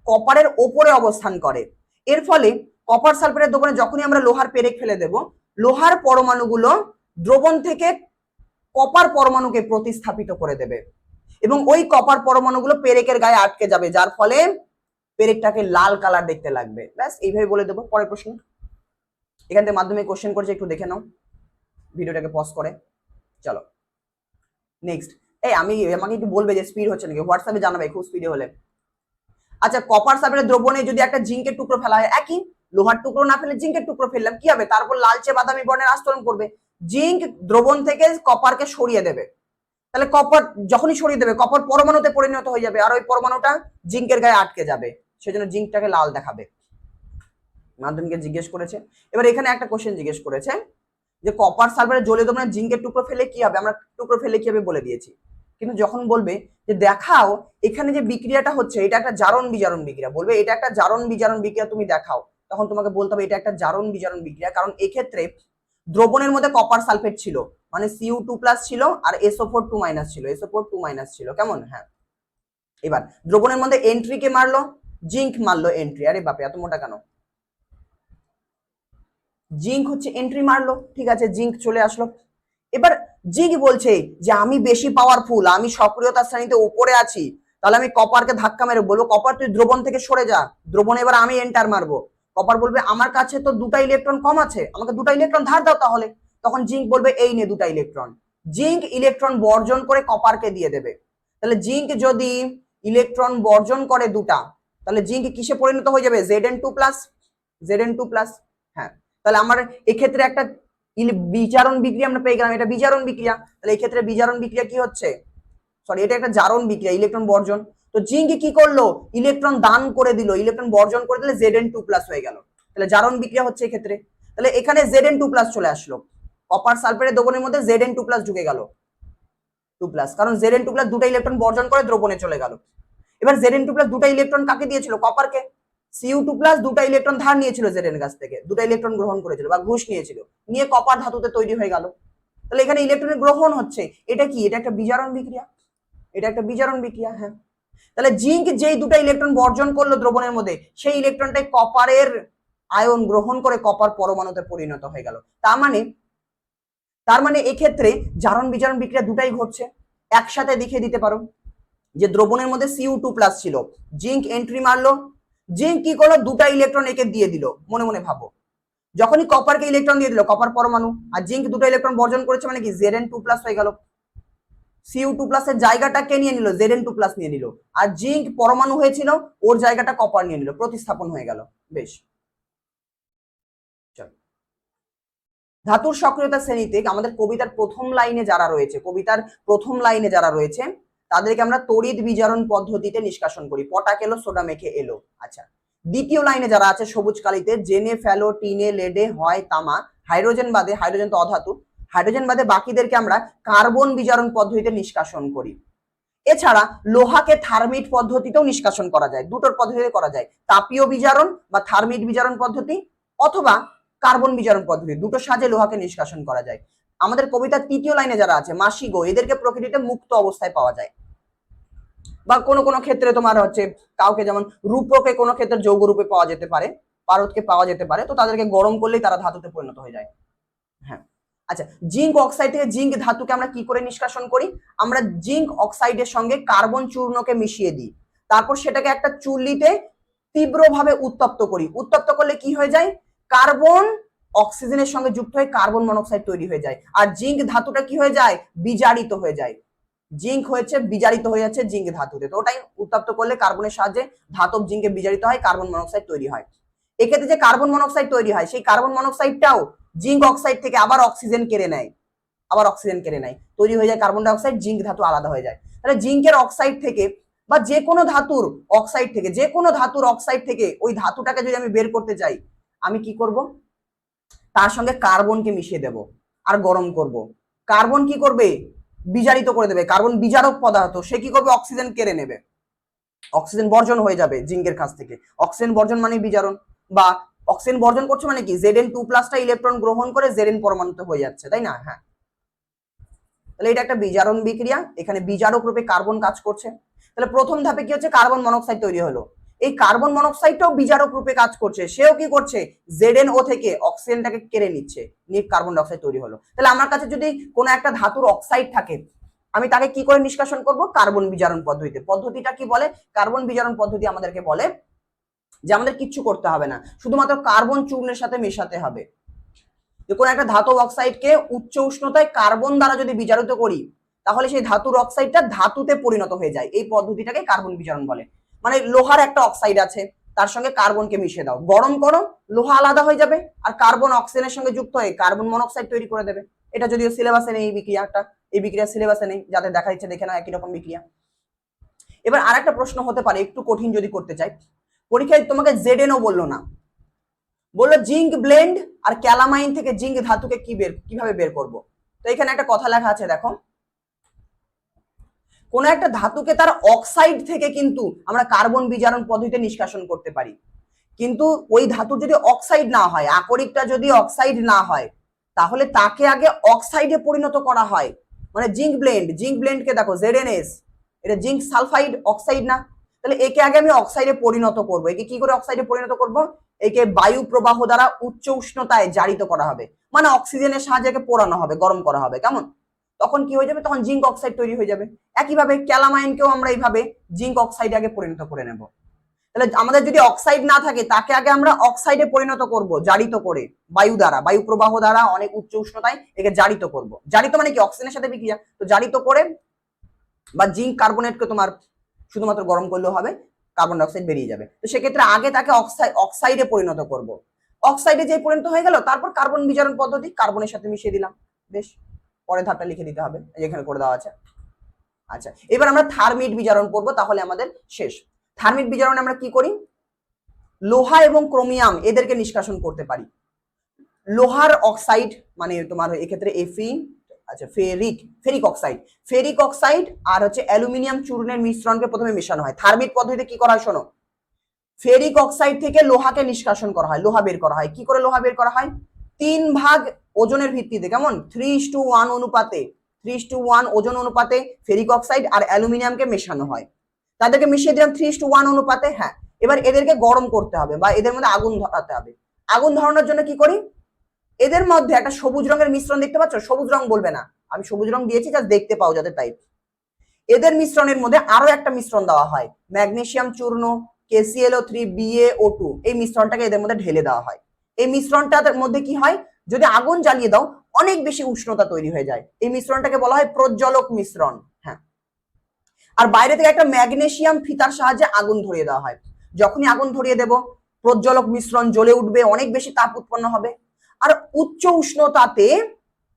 কপারের ওপরে অবস্থান করে। এর ফলে কপার সালফেটের দ্রবণে যখনই আমরা লোহার পেরেক ফেলে দেব, লোহার পরমাণুগুলো দ্রবণ থেকে কপার পরমাণুকে প্রতিস্থাপিত করে দেবে এবং ওই কপার পরমাণুগুলো পেরেকের গায়ে আটকে যাবে, যার ফলে পেরেকটাকে লাল কালার দেখতে লাগবে। ব্যাস এইভাবে বলে দেবো। পরের প্রশ্ন, এখান থেকে মাধ্যমিক কোশ্চেন করছে, একটু দেখে নাও ভিডিওটাকে পজ করে। চলো নেক্সট। এই আমাকে একটু বলবে যে স্পিড হচ্ছে নাকি, হোয়াটসঅ্যাপে জানাবে খুব স্পিডে হলে। আচ্ছা, কপার সালফেটের দ্রবণে যদি একটা জিঙ্কের টুকরো ফেলা হয়, একই লোহার টুকরো না ফেলে জিঙ্কের টুকরো ফেললাম, কি হবে, তারপর লালচে বাদামি বর্ণের আস্তরণ করবে, জিঙ্ক দ্রবণ থেকে কপারকে সরিয়ে দেবে, তাহলে কপার যখনই সরিয়ে দেবে কপার পরমাণুতে পরিণত হয়ে যাবে আর ওই পরমাণুটা জিঙ্কের গায়ে আটকে যাবে, সেজন্য জিঙ্কটাকে লাল দেখাবে। মাধ্যমিকে জিজ্ঞেস করেছে। এবার এখানে একটা কোশ্চেন জিজ্ঞেস করেছে যে কপার সালফেটের জলীয় দ্রবণে জিঙ্কের টুকরো ফেলে কি হবে, আমরা টুকরো ফেলে কি হবে বলে দিয়েছি, কিন্তু যখন বলবে যে দেখাও এখানে যে বিক্রিয়াটা হচ্ছে এটা একটা জারণ বিজারণ বিক্রিয়া, বলবে এটা একটা জারণ বিজারণ বিক্রিয়া তুমি দেখাও, তখন তোমাকে বলতে হবে এটা একটা জারণ বিজারণ বিক্রিয়া, কারণ এক্ষেত্রে দ্রবণের মধ্যে কপার সালফেট ছিল, মানে Cu2+ ছিল আর SO4 2- ছিল, SO4 2- ছিল, কেমন? হ্যাঁ। এবার দ্রবণের মধ্যে এন্ট্রি কে মারলো, জিঙ্ক মারলো এন্ট্রি, আরে বাপে এত মোটা কেন, জিঙ্ক হচ্ছে এন্ট্রি মারলো, ঠিক আছে, জিঙ্ক চলে আসলো। এবার জিঙ্ক বলছে যে আমি বেশি পাওয়ারফুল, আমি সক্রিয়তার শ্রেণীতে উপরে আছি, তাহলে আমি কপারকে ধাক্কা মেরে বলবো কপার তুই দ্রবণ থেকে সরে যা, দ্রবণে এবার আমি এন্টার মারবো। কপার বলবে আমার কাছে তো দুটা ইলেকট্রন কম আছে, আমাকে দুটা ইলেকট্রন ধার দাও তাহলে, তখন জিঙ্ক বলবে এই নে দুটা ইলেকট্রন, জিঙ্ক ইলেকট্রন বর্জন করে কপারকে দিয়ে দেবে। তাহলে জিঙ্ক যদি ইলেকট্রন বর্জন করে দুটা, তাহলে জিঙ্ক কিসে পরিণত হয়ে যাবে, Zn2+, Zn2+। হ্যাঁ, তাহলে আমার এক্ষেত্রে একটা বিজারণ বিক্রিয়া আমরা পেয়ে গেলাম, এটা বিজারণ বিক্রিয়া, তাহলে এই ক্ষেত্রে বিজারণ বিক্রিয়া কি হচ্ছে, সরি এটা একটা জারণ বিক্রিয়া, ইলেকট্রন বর্জন। তো জিঙ্ক কি করলো, ইলেকট্রন দান করে দিল, ইলেকট্রন বর্জন করে দিলে Zn2+ হয়ে গেল, তাহলে জারণ বিক্রিয়া হচ্ছে এক্ষেত্রে। তাহলে এখানে Zn2+ চলে আসলো, কপার সালফেটের দ্রবণের মধ্যে Zn2+ ঢুকে গেল, 2+, কারণ Zn2+ দুটা ইলেকট্রন বর্জন করে দ্রবণে চলে গেল। এবার Zn2+ দুটা ইলেকট্রন কাকে দিয়েছিল, কপারকে। Cu2+ দুটা ইলেকট্রন ধার নিয়েছিল Zn কাছ থেকে, দুটা ইলেকট্রন গ্রহণ করেছিল বা ঘুষ নিয়েছিল, নিয়ে কপার ধাতুতে তৈরি হয়ে গেল। তাহলে এখানে ইলেকট্রনের গ্রহণ হচ্ছে, এটা কি, এটা একটা বিজারণ বিক্রিয়া, এটা একটা বিজারণ বিক্রিয়া। হ্যাঁ, তাহলে জিঙ্ক যেই দুটা ইলেকট্রন বর্জন করলো দ্রবণের মধ্যে, সেই ইলেকট্রনটাই কপারের আয়ন গ্রহণ করে কপার পরমাণুতে পরিণত হয়ে গেল। তার মানে এক্ষেত্রে জারণ বিজারণ বিক্রিয়া দুটাই ঘটছে। একসাথে দেখিয়ে দিতে পারো যে দ্রবণের মধ্যে Cu2+ ছিল, জিঙ্ক এন্ট্রি মারলো, জিঙ্ক কি করলো, দুটা ইলেকট্রন একে দিয়ে দিল, মনে মনে ভাবো, যখনই কপারকে ইলেকট্রন দিয়ে দিল কপার পরমাণু, আর জিঙ্ক দুটো ইলেকট্রন বর্জন করেছে, মানে কি Zn2+ হয়ে গেল। Cu2+ এর জায়গাটা কে নিয়ে নিল, Zn2+ নিয়ে নিল, আর জিঙ্ক পরমাণু হয়েছিল ওর জায়গাটা কপার নিয়ে নিল, প্রতিস্থাপন হয়ে গেল। বেশ। ধাতুর সক্রিয়তা শ্রেণীতে আমাদের কবিতার প্রথম লাইনে যারা রয়েছে তাদেরকে আমরা তড়িৎ বিজারণ পদ্ধতিতে নিষ্কাশন করি। পটাক এলো, সোডা মেখে এলো। আচ্ছা, দ্বিতীয় লাইনে যারা আছে সবুজ কালিতে, জেনে, ফেলো, টিনে, লেডে, হয়, তামা, হাইড্রোজেন বাদে, হাইড্রোজেন তো অধাতু, হাইড্রোজেন বাদে বাকিদেরকে আমরা কার্বন বিজারণ পদ্ধতিতে নিষ্কাশন করি। এছাড়া লোহাকে থার্মিট পদ্ধতিতেও নিষ্কাশন করা যায়, দুটোর পদ্ধতিতে করা যায়, তাপীয় বিজারণ বা থার্মিট বিজারণ পদ্ধতি অথবা কার্বন বিজারণ পদ্ধতি, দুটো সাহায্যে লোহাকে নিষ্কাশন করা যায়। আমাদের কবিতার তৃতীয় লাইনে যারা আছে মাসি গো, এদেরকে প্রকৃতিতে মুক্ত অবস্থায় পাওয়া যায়, বা কোনো কোনো ক্ষেত্রে তোমার হচ্ছে কাউকে যেমন রূপকে কোনো ক্ষেত্রে যৌগ রূপে পাওয়া যেতে পারে, পারদকে পাওয়া যেতে পারে, তো তাদেরকে গরম করলেই তারা ধাতুতে পরিণত হয়ে যায়। হ্যাঁ, আচ্ছা, জিঙ্ক অক্সাইড থেকে জিঙ্ক ধাতুকে আমরা কি করে নিষ্কাশন করি? আমরা জিঙ্ক অক্সাইডের সঙ্গে কার্বন চূর্ণকে মিশিয়ে দিই, তারপর সেটাকে একটা চুল্লিতে তীব্রভাবে উত্তপ্ত করি। উত্তপ্ত করলে কি হয়ে যায়? কার্বন অক্সিজেনের সঙ্গে যুক্ত হয়ে কার্বন মনোক্সাইড তৈরি হয়ে যায়, আর জিঙ্ক ধাতুটা কি হয়ে যায়? বিজারিত হয়ে যায়। জিঙ্ক হয়েছে বিজারিত হয়ে যাচ্ছে জিঙ্ক ধাতুতে, তো ওটাই উত্তপ্ত করলে কার্বনের সাহায্যে ধাতব জিঙ্কে বিজারিত হয়, কার্বন মনোক্সাইড তৈরি হয়। এক্ষেত্রে যে কার্বন মনোক্সাইড তৈরি হয়, সেই কার্বন মনোক্সাইডটাও জিঙ্ক অক্সাইড থেকে আবার অক্সিজেন কেড়ে নেয়, তৈরি হয়ে যায় কার্বন ডাই অক্সাইড, জিঙ্ক ধাতু আলাদা হয়ে যায়। তাহলে জিঙ্কের অক্সাইড থেকে বা যে কোনো ধাতুর অক্সাইড থেকে ওই ধাতুটাকে যদি আমি বের করতে চাই, আমি কি করব? তার সঙ্গে কার্বনকে মিশিয়ে দেব আর গরম করব। কার্বন কি করবে? বিজারিত করে দেবে, কার্বন বিজারক পদার্থ, সে কি করবে? অক্সিজেন কেড়ে নেবে, অক্সিজেন বর্জন হয়ে যাবে জিঙ্কের কাছ থেকে। অক্সিজেন বর্জন মানে বিজারণ, বা অক্সিজেন বর্জন করছে মানে কি? Zn2+ ইলেকট্রন গ্রহণ করে Zn পরমাণুতে হয়ে যাচ্ছে, তাই না? হ্যাঁ, তাহলে এটা একটা বিজারণ বিক্রিয়া, এখানে বিজারক রূপে কার্বন কাজ করছে। তাহলে প্রথম ধাপে কি হচ্ছে? কার্বন মনোক্সাইড তৈরি হলো। এই কার্বন মনোক্সাইডটাও বিজারক রূপে কাজ করছে, সেও কি করছে? ZnO থেকে অক্সিজেনটাকে কেড়ে নিচ্ছে, নিয়ে কার্বন ডাই অক্সাইড তৈরি হলো। তাহলে আমার কাছে যদি কোনো একটা ধাতুর অক্সাইড থাকে, আমি তাকে কি করে নিষ্কাশন করব? কার্বন বিজারণ পদ্ধতিতে। পদ্ধতিটা কি বলে? কার্বন বিজারণ পদ্ধতি আমাদেরকে বলে যে আমাদের কিচ্ছু করতে হবে না, শুধুমাত্র কার্বন চূর্ণের সাথে মেশাতে হবে। যে কোনো একটা ধাতব অক্সাইডকে উচ্চ উষ্ণতায় কার্বন দ্বারা যদি বিজারিত করি, তাহলে সেই ধাতুর অক্সাইডটা ধাতুতে পরিণত হয়ে যায়। এই পদ্ধতিটাকে কার্বন বিজারণ বলে। মানে লোহার একটা অক্সাইড আছে, তার সঙ্গে কার্বনকে মিশিয়ে দাও, গরম করো, লোহা আলাদা হয়ে যাবে, আর কার্বন অক্সিজেনের সঙ্গে যুক্ত হয়ে কার্বন মনোক্সাইড তৈরি করে দেবে। এটা যদিও সিলেবাসে নেই, এই বিক্রিয়া সিলেবাসে নেই, যাদের দেখা ইচ্ছে দেখে না, একই রকম বিক্রিয়া। এবার আর একটা প্রশ্ন হতে পারে, একটু কঠিন যদি করতে চাই, পরীক্ষায় তোমাকে ZnO বললো না, বললো জিঙ্ক ব্লেন্ড আর ক্যালামাইন থেকে জিঙ্ক ধাতুকে কিভাবে বের করব। তো এখানে একটা কথা লেখা আছে, দেখো, কোন একটা ধাতুকে তার অক্সাইড থেকে কিন্তু আমরা কার্বন বিজারণ পদ্ধতিতে নিষ্কাশন করতে পারি, কিন্তু ওই ধাতুর যদি অক্সাইড না হয়, আকরিকটা যদি অক্সাইড না হয়, তাহলে তাকে আগে অক্সাইডে পরিণত করা হয়। মানে জিঙ্ক ব্লেন্ডকে দেখো ZnS, এটা জিঙ্ক সালফাইড অক্সাইড না? তাহলে একে আগে আমি অক্সাইডে পরিণত করব। একে কি করে অক্সাইডে পরিণত করব? একে বায়ু প্রবাহ দ্বারা উচ্চ উষ্ণতায় জারিত করা হবে, মানে অক্সিজেনের সাহায্যে একে পোড়ানো হবে, গরম করা হবে। কেমন? তখন কি হয়ে যাবে? তখন জিঙ্ক অক্সাইড তৈরি হয়ে যাবে। একইভাবে ক্যালামাইনকেও আমরা এইভাবে জিঙ্ক অক্সাইডে আগে পরিণত করে নেব। তাহলে আমাদের যদি অক্সাইড না থাকে, তাকে আগে আমরা অক্সাইডে পরিণত করব, জারিত করে, বায়ু প্রবাহ দ্বারা অনেক উচ্চ উষ্ণতায় একে জারিত করব। জারিত মানে কি? অক্সিজেনের সাথে বিক্রিয়া, তো জারিত করে, বা জিঙ্ক কার্বনেটকে তোমার শুধুমাত্র গরম করলেও হবে, কার্বন ডাই অক্সাইড বেরিয়ে যাবে। তো সেক্ষেত্রে আগে তাকে অক্সাইডে পরিণত করব। অক্সাইডে যে পরিণত হয়ে গেল, তারপর কার্বন বিজারণ পদ্ধতি, কার্বনের সাথে মিশিয়ে দিলাম। বেশ, পরের ধাপটা লিখে দিতে হবে, এখানে করে দেওয়া আছে। আচ্ছা, এবার আমরা থার্মিট বিজারণ করব, তাহলে আমাদের শেষ। থার্মিট বিজারণে আমরা কি করি? লোহা এবং ক্রোমিয়াম এদেরকে নিষ্কাশন করতে পারি। লোহার অক্সাইড মানে তোমার এক্ষেত্রে ফেরিক অক্সাইড আর হচ্ছে অ্যালুমিনিয়াম চূর্ণের মিশ্রণকে প্রথমে মেশানো হয়। থার্মিট পদ্ধতিতে কি করা হয় শোনো, ফেরিক অক্সাইড থেকে লোহাকে নিষ্কাশন করা হয়, লোহা বের করা হয়। কি করে লোহা বের করা হয়? 3 ভাগ ওজনের ভিত্তিতে, কেমন? 3:1 অনুপাতে, 3:1 ওজন অনুপাতে ফেরিক অক্সাইড আর অ্যালুমিনিয়ামকে মেশানো হয়। তাদেরকে মিশিয়ে দিলাম 3:1 অনুপাতে। হ্যাঁ, এবার এদেরকে গরম করতে হবে বা এদের মধ্যে আগুন ধরাতে হবে। আগুন ধরানোর জন্য কি করি? এদের মধ্যে একটা সবুজ রঙের মিশ্রণ দেখতে পাচ্ছ, সবুজ রং বলবে না, আমি সবুজ রং দিয়েছি যা দেখতে পাও যাতে তাই। এদের মিশ্রণের মধ্যে আরো একটা মিশ্রণ দেওয়া হয়, ম্যাগনেসিয়াম চূর্ণ, KClO3BaO2, এই মিশ্রণটাকে এদের মধ্যে ঢেলে দেওয়া হয়। এই মিশ্রণটার মধ্যে কি হয়? যদি আগুন জ্বালিয়ে দাও, অনেক বেশি উষ্ণতা তৈরি হয়ে যায়। এই মিশ্রণটাকে বলা হয় প্রজ্বলক মিশ্রণ। হ্যাঁ, আর বাইরে থেকে একটা ম্যাগনেসিয়াম ফিতার সাহায্যে আগুন ধরিয়ে দেওয়া হয়। যখনই আগুন ধরিয়ে দেব, প্রজ্বলক মিশ্রণ জ্বলে উঠবে, অনেক বেশি তাপ উৎপন্ন হবে। আর উচ্চ উষ্ণতাতে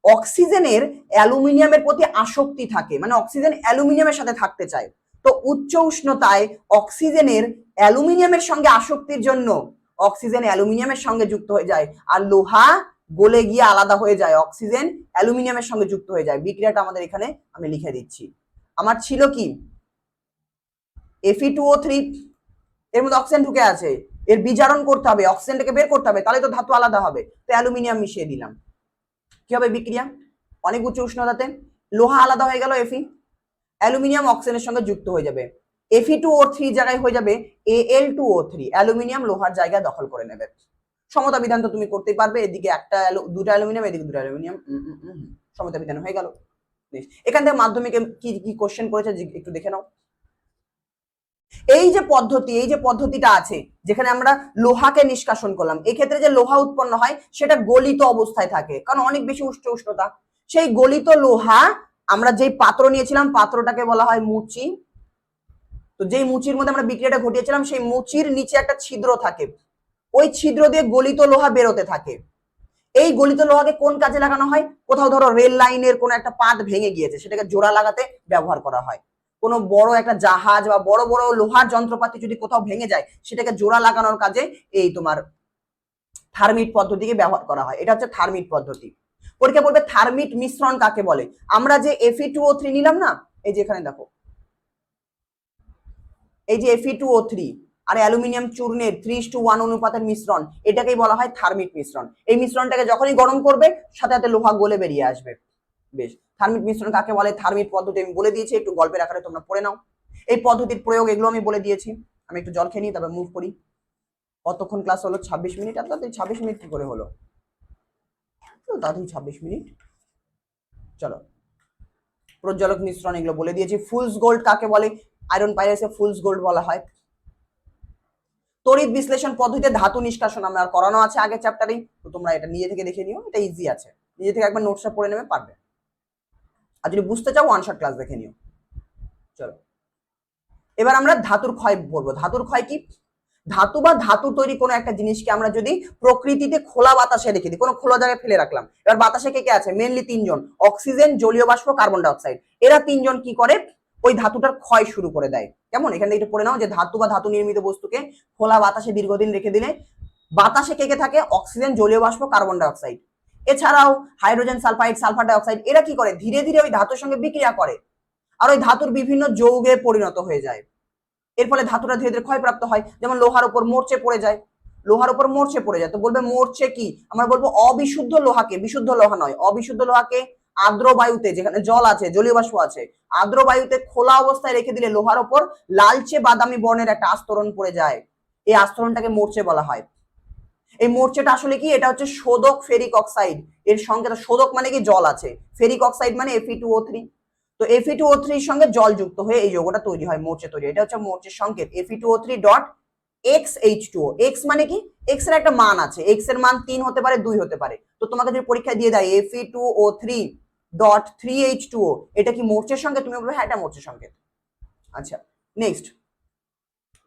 অক্সিজেনের অ্যালুমিনিয়ামের প্রতি আসক্তি থাকে, মানে অক্সিজেন অ্যালুমিনিয়ামের সাথে থাকতে চায়। তো উচ্চ উষ্ণতায় অক্সিজেনের অ্যালুমিনিয়ামের সঙ্গে আসক্তির জন্য অক্সিজেন অ্যালুমিনিয়ামের সঙ্গে যুক্ত হয়ে যায়, আর লোহা গলে গিয়ে আলাদা হয়ে যায়, অক্সিজেন অ্যালুমিনিয়ামের সঙ্গে যুক্ত হয়ে যায়। বিক্রিয়াটা আমাদের এখানে আমি লিখে দিচ্ছি। আমার ছিল কি Fe2O3, এর মধ্যে অক্সিজেন ঢুকে আছে, এর বিজারণ করতে হবে, অক্সিজেনটাকে বের করতে হবে, তাহলে তো ধাতু আলাদা হবে, তো অ্যালুমিনিয়াম মিশিয়ে দিলাম। কি হবে বিক্রিয়া? অনেক উচ্চ উষ্ণতাতে লোহা আলাদা হয়ে গেল, এফি, অ্যালুমিনিয়াম অক্সিজেনের সঙ্গে যুক্ত হয়ে যাবে, Fe2O3 জায়গায় হয়ে যাবে Al2O3, অ্যালুমিনিয়াম লোহার জায়গা দখল করে নেবে। সমতা বিধান তো তুমি করতেই পারবে, এদিকে দুটো অ্যালুমিনিয়াম, এদিকে দুটো অ্যালুমিনিয়াম, সমতা বিধান হয়ে গেল। এখান থেকে মাধ্যমিকে কি কি কোশ্চেন করেছে একটু দেখে নাও। এই যে পদ্ধতিটা আছে যেখানে আমরা লোহাকে নিষ্কাশন করলাম, এক্ষেত্রে যে লোহা উৎপন্ন হয় সেটা গলিত অবস্থায় থাকে, কারণ অনেক বেশি উষ্ণতা। সেই গলিত লোহা আমরা যেই পাত্র নিয়েছিলাম, পাত্রটাকে বলা হয় মুচি। তো যেই মুচির মধ্যে আমরা বিক্রিয়াটা ঘটিয়েছিলাম, সেই মুচির নিচে একটা ছিদ্র থাকে, ওই ছিদ্র দিয়ে গলিত লোহা বেরোতে থাকে। এই গলিত লোহাকে কোন কাজে লাগানো হয়? কোথাও ধরো রেল লাইনের কোন একটা পাত ভেঙে গিয়েছে, সেটাকে জোড়া লাগাতে ব্যবহার করা হয়। কোনো বড় একটা জাহাজ বা বড় বড় লোহার যন্ত্রপাতি যদি কোথাও ভেঙে যায়, সেটাকে জোড়া লাগানোর কাজে এই তোমার থার্মিট পদ্ধতিকে ব্যবহার করা হয়। এটা হচ্ছে থার্মিট পদ্ধতি। পরীক্ষা বলবে থার্মিট মিশ্রণ কাকে বলে। আমরা যে Fe2O3 নিলাম না, এই যে এখানে দেখো, এই যে Fe2O3 আর অ্যালুমিনিয়াম চূর্ণের 3:1 অনুপাতের মিশ্রণ, এটাকেই বলা হয় থার্মিট মিশ্রণ। এই মিশ্রণটাকে যখনই গরম করবে, সাথে সাথে লোহা গলে বেরিয়ে আসবে। বেশ, থার্মিট মিশ্রণ কাকে বলে, থার্মিট পদ্ধতি আমি বলে দিয়েছি, একটু গল্পের আকারে তোমরা পড়ে নাও। এই পদ্ধতির প্রয়োগ এগুলো আমি বলে দিয়েছি। আমি একটু জল খেয়ে নিই, তারপর মুভ করি। কতক্ষণ ক্লাস হলো? 26 মিনিট। আর তাতে 26 মিনিট কি করে হলো? তাতেই 26 মিনিট। চলো, প্রজ্বলক মিশ্রণ এগুলো বলে দিয়েছি। ফুলস গোল্ড কাকে বলে? আয়রন পাইরাসে ফুলস গোল্ড বলা হয়। তড়িৎ বিশ্লেষণ পদ্ধতিতে ধাতু নিষ্কাশন আমার করানো আছে আগের চ্যাপ্টারেই, তো তোমরা এটা নিজে থেকে দেখে নিও, এটা ইজি আছে, নিজে থেকে একবার নোটসটা পড়ে নেবে, পারবে। আর যদি বুঝতে চাও ওয়ান শট ক্লাস দেখে নিও। চলো, এবার আমরা ধাতুর ক্ষয় বলবো। ধাতুর ক্ষয় কি? ধাতু বা ধাতু তৈরি কোনো একটা জিনিসকে আমরা যদি প্রকৃতিতে খোলা বাতাসে রেখে দিই, কোনো খোলা জায়গায় ফেলে রাখলাম, এবার বাতাসে কে কে আছে? মেনলি তিনজন, অক্সিজেন, জলীয় বাষ্প, কার্বন ডাইঅক্সাইড। এরা তিনজন কি করে? ওই ধাতুটার ক্ষয় শুরু করে দেয়। কেমন? এখানে একটু পড়ে নাও যে ধাতু বা ধাতু নির্মিত বস্তুকে খোলা বাতাসে দীর্ঘদিন রেখে দিলে বাতাসে কে কে থাকে? অক্সিজেন, জলীয় বাষ্প, কার্বন ডাইঅক্সাইড। এছাড়াও হাইড্রোজেন সালফাইড, সালফার ডাইঅক্সাইড, এরা কি করে? ধীরে ধীরে ওই ধাতুর সঙ্গে বিক্রিয়া করে, আর ওই ধাতুর বিভিন্ন যৌগে পরিণত হয়ে যায়। এর ফলে ধাতুটা ধীরে ধীরে ক্ষয়প্রাপ্ত হয়। যেমন লোহার উপর মরচে পড়ে যায়, লোহার উপর মরচে পড়ে যায়, তো বলবে মরচে কি? আমরা বলবো অবিশুদ্ধ লোহাকে, বিশুদ্ধ লোহা নয়, অবিশুদ্ধ লোহাকে আর্দ্র বায়ুতে, যেখানে জল আছে, জলীয় বাষ্প আছে, আর্দ্র বায়ুতে খোলা অবস্থায় রেখে দিলে লোহার উপর লালচে বাদামি বর্ণের একটা আস্তরণ পড়ে যায়। এই আস্তরণটাকে মরচে বলা হয়। এই মরচেটা আসলে কি? এটা হচ্ছে শোধক ফেরিক অক্সাইড। এর সঙ্গে শোধক মানে কি? জল আছে, ফেরিক অক্সাইড মানে Fe2O3। তো Fe2O3 এর সঙ্গে জল যুক্ত হয়ে এই যৌগটা তৈরি হয়, মরচে তৈরি। এটা হচ্ছে মরচের সংকেত Fe2O3.XH2O। X মানে কি? X এর একটা মান আছে, X এর মান 3 হতে পারে, 2 হতে পারে। তো তোমাকে যদি পরীক্ষায় দিয়ে দেয় Fe2O3.3H2O, এটা কি মরচের সংকেত? তুমি বলবে হ্যাঁ, এটা মরচের সংকেত। আচ্ছা, নেক্সট,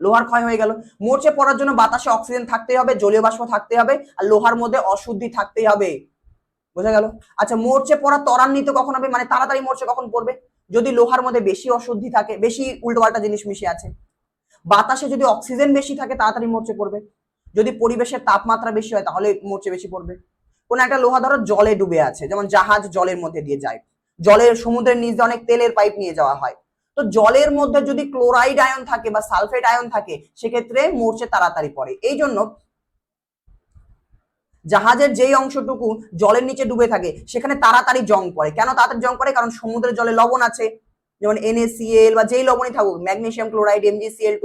লোহার ক্ষয় হয়ে গেল। মরচে পড়ার জন্য বাতাসে অক্সিজেন থাকতে হবে, জলীয় বাষ্প থাকতে হবে, আর লোহার মধ্যে অশুদ্ধি থাকতেই হবে। বোঝা গেল? আচ্ছা, মরচে পড়া ত্বরান্বিত কখন হবে, মানে তাড়াতাড়ি মরচে কখন পড়বে? যদি লোহার মধ্যে বেশি অশুদ্ধি থাকে, বেশি উল্টোপাল্টা জিনিস মিশে আছে। বাতাসে যদি অক্সিজেন বেশি থাকে, তাড়াতাড়ি মরচে পড়বে। যদি পরিবেশের তাপমাত্রা বেশি হয়, তাহলে মরচে বেশি পড়বে। কোন একটা লোহা ধরো জলে ডুবে আছে, যেমন জাহাজ জলের মধ্যে দিয়ে যায়, জলের সমুদ্রের নিচ দিয়ে অনেক তেলের পাইপ নিয়ে যাওয়া হয়, তো জলের মধ্যে যদি ক্লোরাইড আয়ন থাকে বা সালফেট আয়ন থাকে, সেক্ষেত্রে মরচে তাড়াতাড়ি পড়ে। এই জন্য জাহাজের যেই অংশটুকু জলের নিচে ডুবে থাকে, সেখানে তাড়াতাড়ি জং পড়ে। কেন তাড়াতাড়ি জং পড়ে? কারণ সমুদ্রের জলে লবণ আছে, যেমন NaCl বা যেই লবণই থাকুক, ম্যাগনেসিয়াম ক্লোরাইড, MgCl2,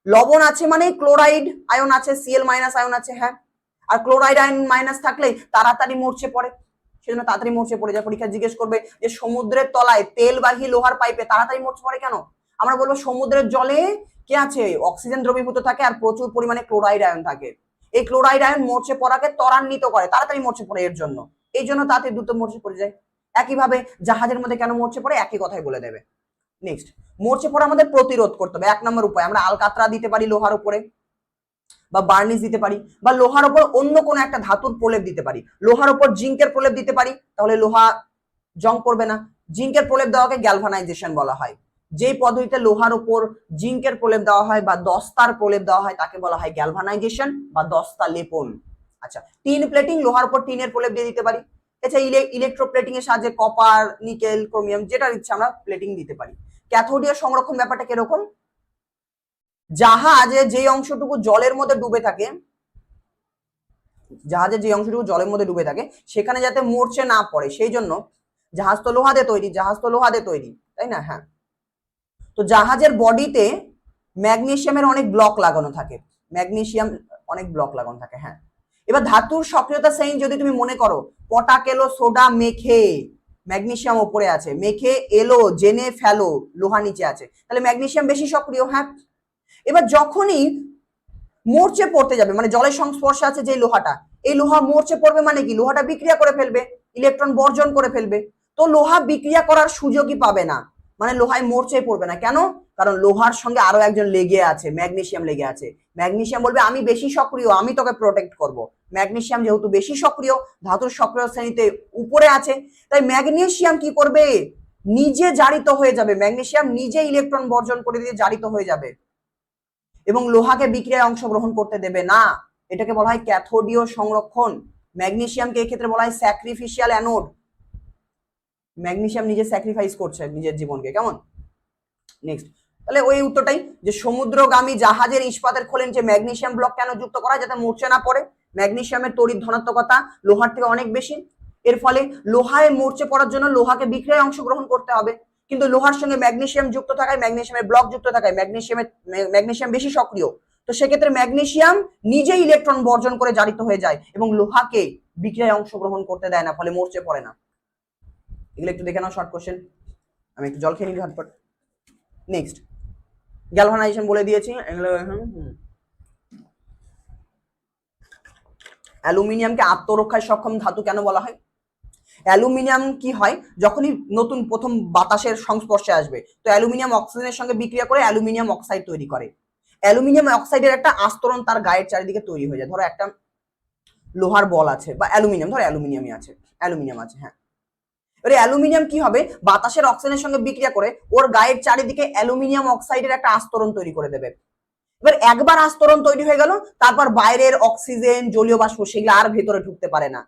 লবণ আছে মানে ক্লোরাইড আয়ন আছে, Cl- আয়ন আছে, হ্যাঁ। আর ক্লোরাইড আয়ন মাইনাস থাকলে তাড়াতাড়ি মরচে পড়ে, সেজন্য তাড়াতাড়ি মরচে পড়ে যায়। পরীক্ষা জিজ্ঞেস করবে যে সমুদ্রের তলায় তেলবাহী লোহার পাইপে তাড়াতাড়ি মরচে পড়ে কেন? আমরা বলবো সমুদ্রের জলে কি আছে? অক্সিজেন দ্রবীভূত থাকে আর প্রচুর পরিমাণে ক্লোরাইড আয়ন থাকে। এই ক্লোরাইড আয়ন মরচে পড়াকে ত্বরান্বিত করে, তাড়াতাড়ি মরচে পড়ে, এর জন্য, এই জন্য তাড়াতাড়ি দ্রুত মরচে পড়ে যায়। একইভাবে জাহাজের মধ্যে কেন মরচে পড়ে, একই কথাই বলে দেবে। নেক্সট, মরচে পড়া আমাদের প্রতিরোধ করতে হবে। 1 নম্বর উপায়, আমরা আলকাতরা দিতে পারি লোহার উপরে। বা বার্নিশ দিতে পারি, বা লোহার ওপর অন্য কোনো একটা ধাতুর প্রলেপ দিতে পারি। লোহার ওপর জিঙ্কের প্রলেপ দিতে পারি, তাহলে লোহা জং পড়বে না। জিঙ্কের প্রলেপ দেওয়াকে গ্যালভানাইজেশন বলা হয়। যেই পদ্ধতিতে লোহার উপর জিঙ্কের প্রলেপ দেওয়া হয় বা দস্তার প্রলেপ দেওয়া হয় তাকে বলা হয় গ্যালভানাইজেশন বা দস্তা লেপন। আচ্ছা, টিন প্লেটিং, লোহার উপর টিনের প্রলেপ দিয়ে দিতে পারি। এছাড়া ইলেকট্রোপ্লেটিং এর সাহায্যে কপার, নিকেল, ক্রোমিয়াম যেটা ইচ্ছা আমরা প্লেটিং দিতে পারি। ক্যাথোডীয় সংরক্ষণ ব্যাপারটা কিরকম? জাহাজে যে অংশটুকু জলের মধ্যে ডুবে থাকে, জাহাজের যে অংশটুকু জলের মধ্যে ডুবে থাকে সেখানে যাতে মরচে না পড়ে, সেই জন্য জাহাজ তো লোহা দিয়ে তৈরি, তাই না? হ্যাঁ, তো জাহাজের বডিতে ম্যাগনেসিয়ামের অনেক ব্লক লাগানো থাকে, হ্যাঁ। এবার ধাতুর সক্রিয়তা শ্রেণী যদি তুমি মনে করো, পটাক এলো সোডা মেখে ম্যাগনেসিয়াম উপরে আছে, মেখে এলো জেনে ফেলো লোহা নিচে আছে, তাহলে ম্যাগনেসিয়াম বেশি সক্রিয়, হ্যাঁ। এবার যখনই মরচে পড়তে যাবে, মানে জলের সংস্পর্শে আছে যে লোহাটা, এই লোহা মরচে পড়বে মানে কি? লোহাটা বিক্রিয়া করে ফেলবে, ইলেকট্রন বর্জন করে ফেলবে। তো লোহা বিক্রিয়া করার সুযোগই পাবে না, মানে লোহায় মরচে পড়বে না। কেন? কারণ লোহার সঙ্গে আরো একজন লেগে আছে, ম্যাগনেসিয়াম লেগে আছে। ম্যাগনেসিয়াম বলবে আমি বেশি সক্রিয়, আমি তোকে প্রোটেক্ট করব। ম্যাগনেসিয়াম যেহেতু বেশি সক্রিয়, ধাতুর সক্রিয় শ্রেণীতে উপরে আছে, তাই ম্যাগনেসিয়াম কি করবে? নিজে জারিত হয়ে যাবে, ম্যাগনেসিয়াম নিজে ইলেকট্রন বর্জন করে দিয়ে জারিত হয়ে যাবে এবং লোহাকে বিক্রিয়ায় অংশগ্রহণ করতে দেবে না। এটাকে বলা হয় ক্যাথোডীয় সংরক্ষণ। ম্যাগনেসিয়ামকে এই ক্ষেত্রে বলা হয় স্যাক্রিফিশিয়াল অ্যানোড। ম্যাগনেসিয়াম নিজে স্যাক্রিফাইস করছে নিজের জীবনকে, কেমন? নেক্সট, তাহলে ওই উত্তরটাই যে সমুদ্রগামী জাহাজের ইস্পাতের খোলের নিচে ম্যাগনেসিয়াম ব্লক কেন যুক্ত করা? যাতে মরচে না পড়ে। ম্যাগনেসিয়ামের তড়িৎ ধনাত্মকতা লোহার থেকে অনেক বেশি, এর ফলে লোহায় মরচে পড়ার জন্য লোহাকে বিক্রিয়ায় অংশগ্রহণ করতে হবে, কিন্তু লোহার সঙ্গে ম্যাগনেসিয়াম যুক্ত থাকায়, ম্যাগনেসিয়ামের ব্লক যুক্ত থাকায় ম্যাগনেসিয়াম বেশি সক্রিয়। তো সেক্ষেত্রে ম্যাগনেসিয়াম নিজে ইলেকট্রন বর্জন করে জারিত হয়ে যায় এবং লোহাকে বিক্রিয়ায় অংশগ্রহণ করতে দেয় না, ফলে মরচে পড়ে না। এগুলো একটু দেখে নাও, শর্ট কোশ্চেন। আমি একটু জল খেয়ে নিই ঝটপট। নেক্সট, গ্যালভানাইজেশন বলে দিয়েছি, এগুলো অ্যালুমিনিয়ামকে আত্মরক্ষায় সক্ষম ধাতু কেন বলা হয়? অ্যালুমিনিয়াম কি হয়, যখনই নতুন প্রথম বাতাসের সংস্পর্শে আসবে, তো অ্যালুমিনিয়াম অক্সিজেনের সঙ্গে বিক্রিয়া করে অ্যালুমিনিয়াম অক্সাইড তৈরি করে। অ্যালুমিনিয়াম অক্সাইডের একটা আস্তরণ তার গায়ের চারিদিকে তৈরি হয়ে যায়। ধরো একটা লোহার বল আছে বা অ্যালুমিনিয়াম, ধরো অ্যালুমিনিয়াম আছে, হ্যাঁ। এবারে অ্যালুমিনিয়াম কি হবে, বাতাসের অক্সিজেনের সঙ্গে বিক্রিয়া করে ওর গায়ের চারিদিকে অ্যালুমিনিয়াম অক্সাইডের একটা আস্তরণ তৈরি করে দেবে। এবার একবার আস্তরণ তৈরি হয়ে গেল, তারপর বাইরের অক্সিজেন, জলীয় বাষ্প সেগুলো আর ভেতরে ঢুকতে পারে না।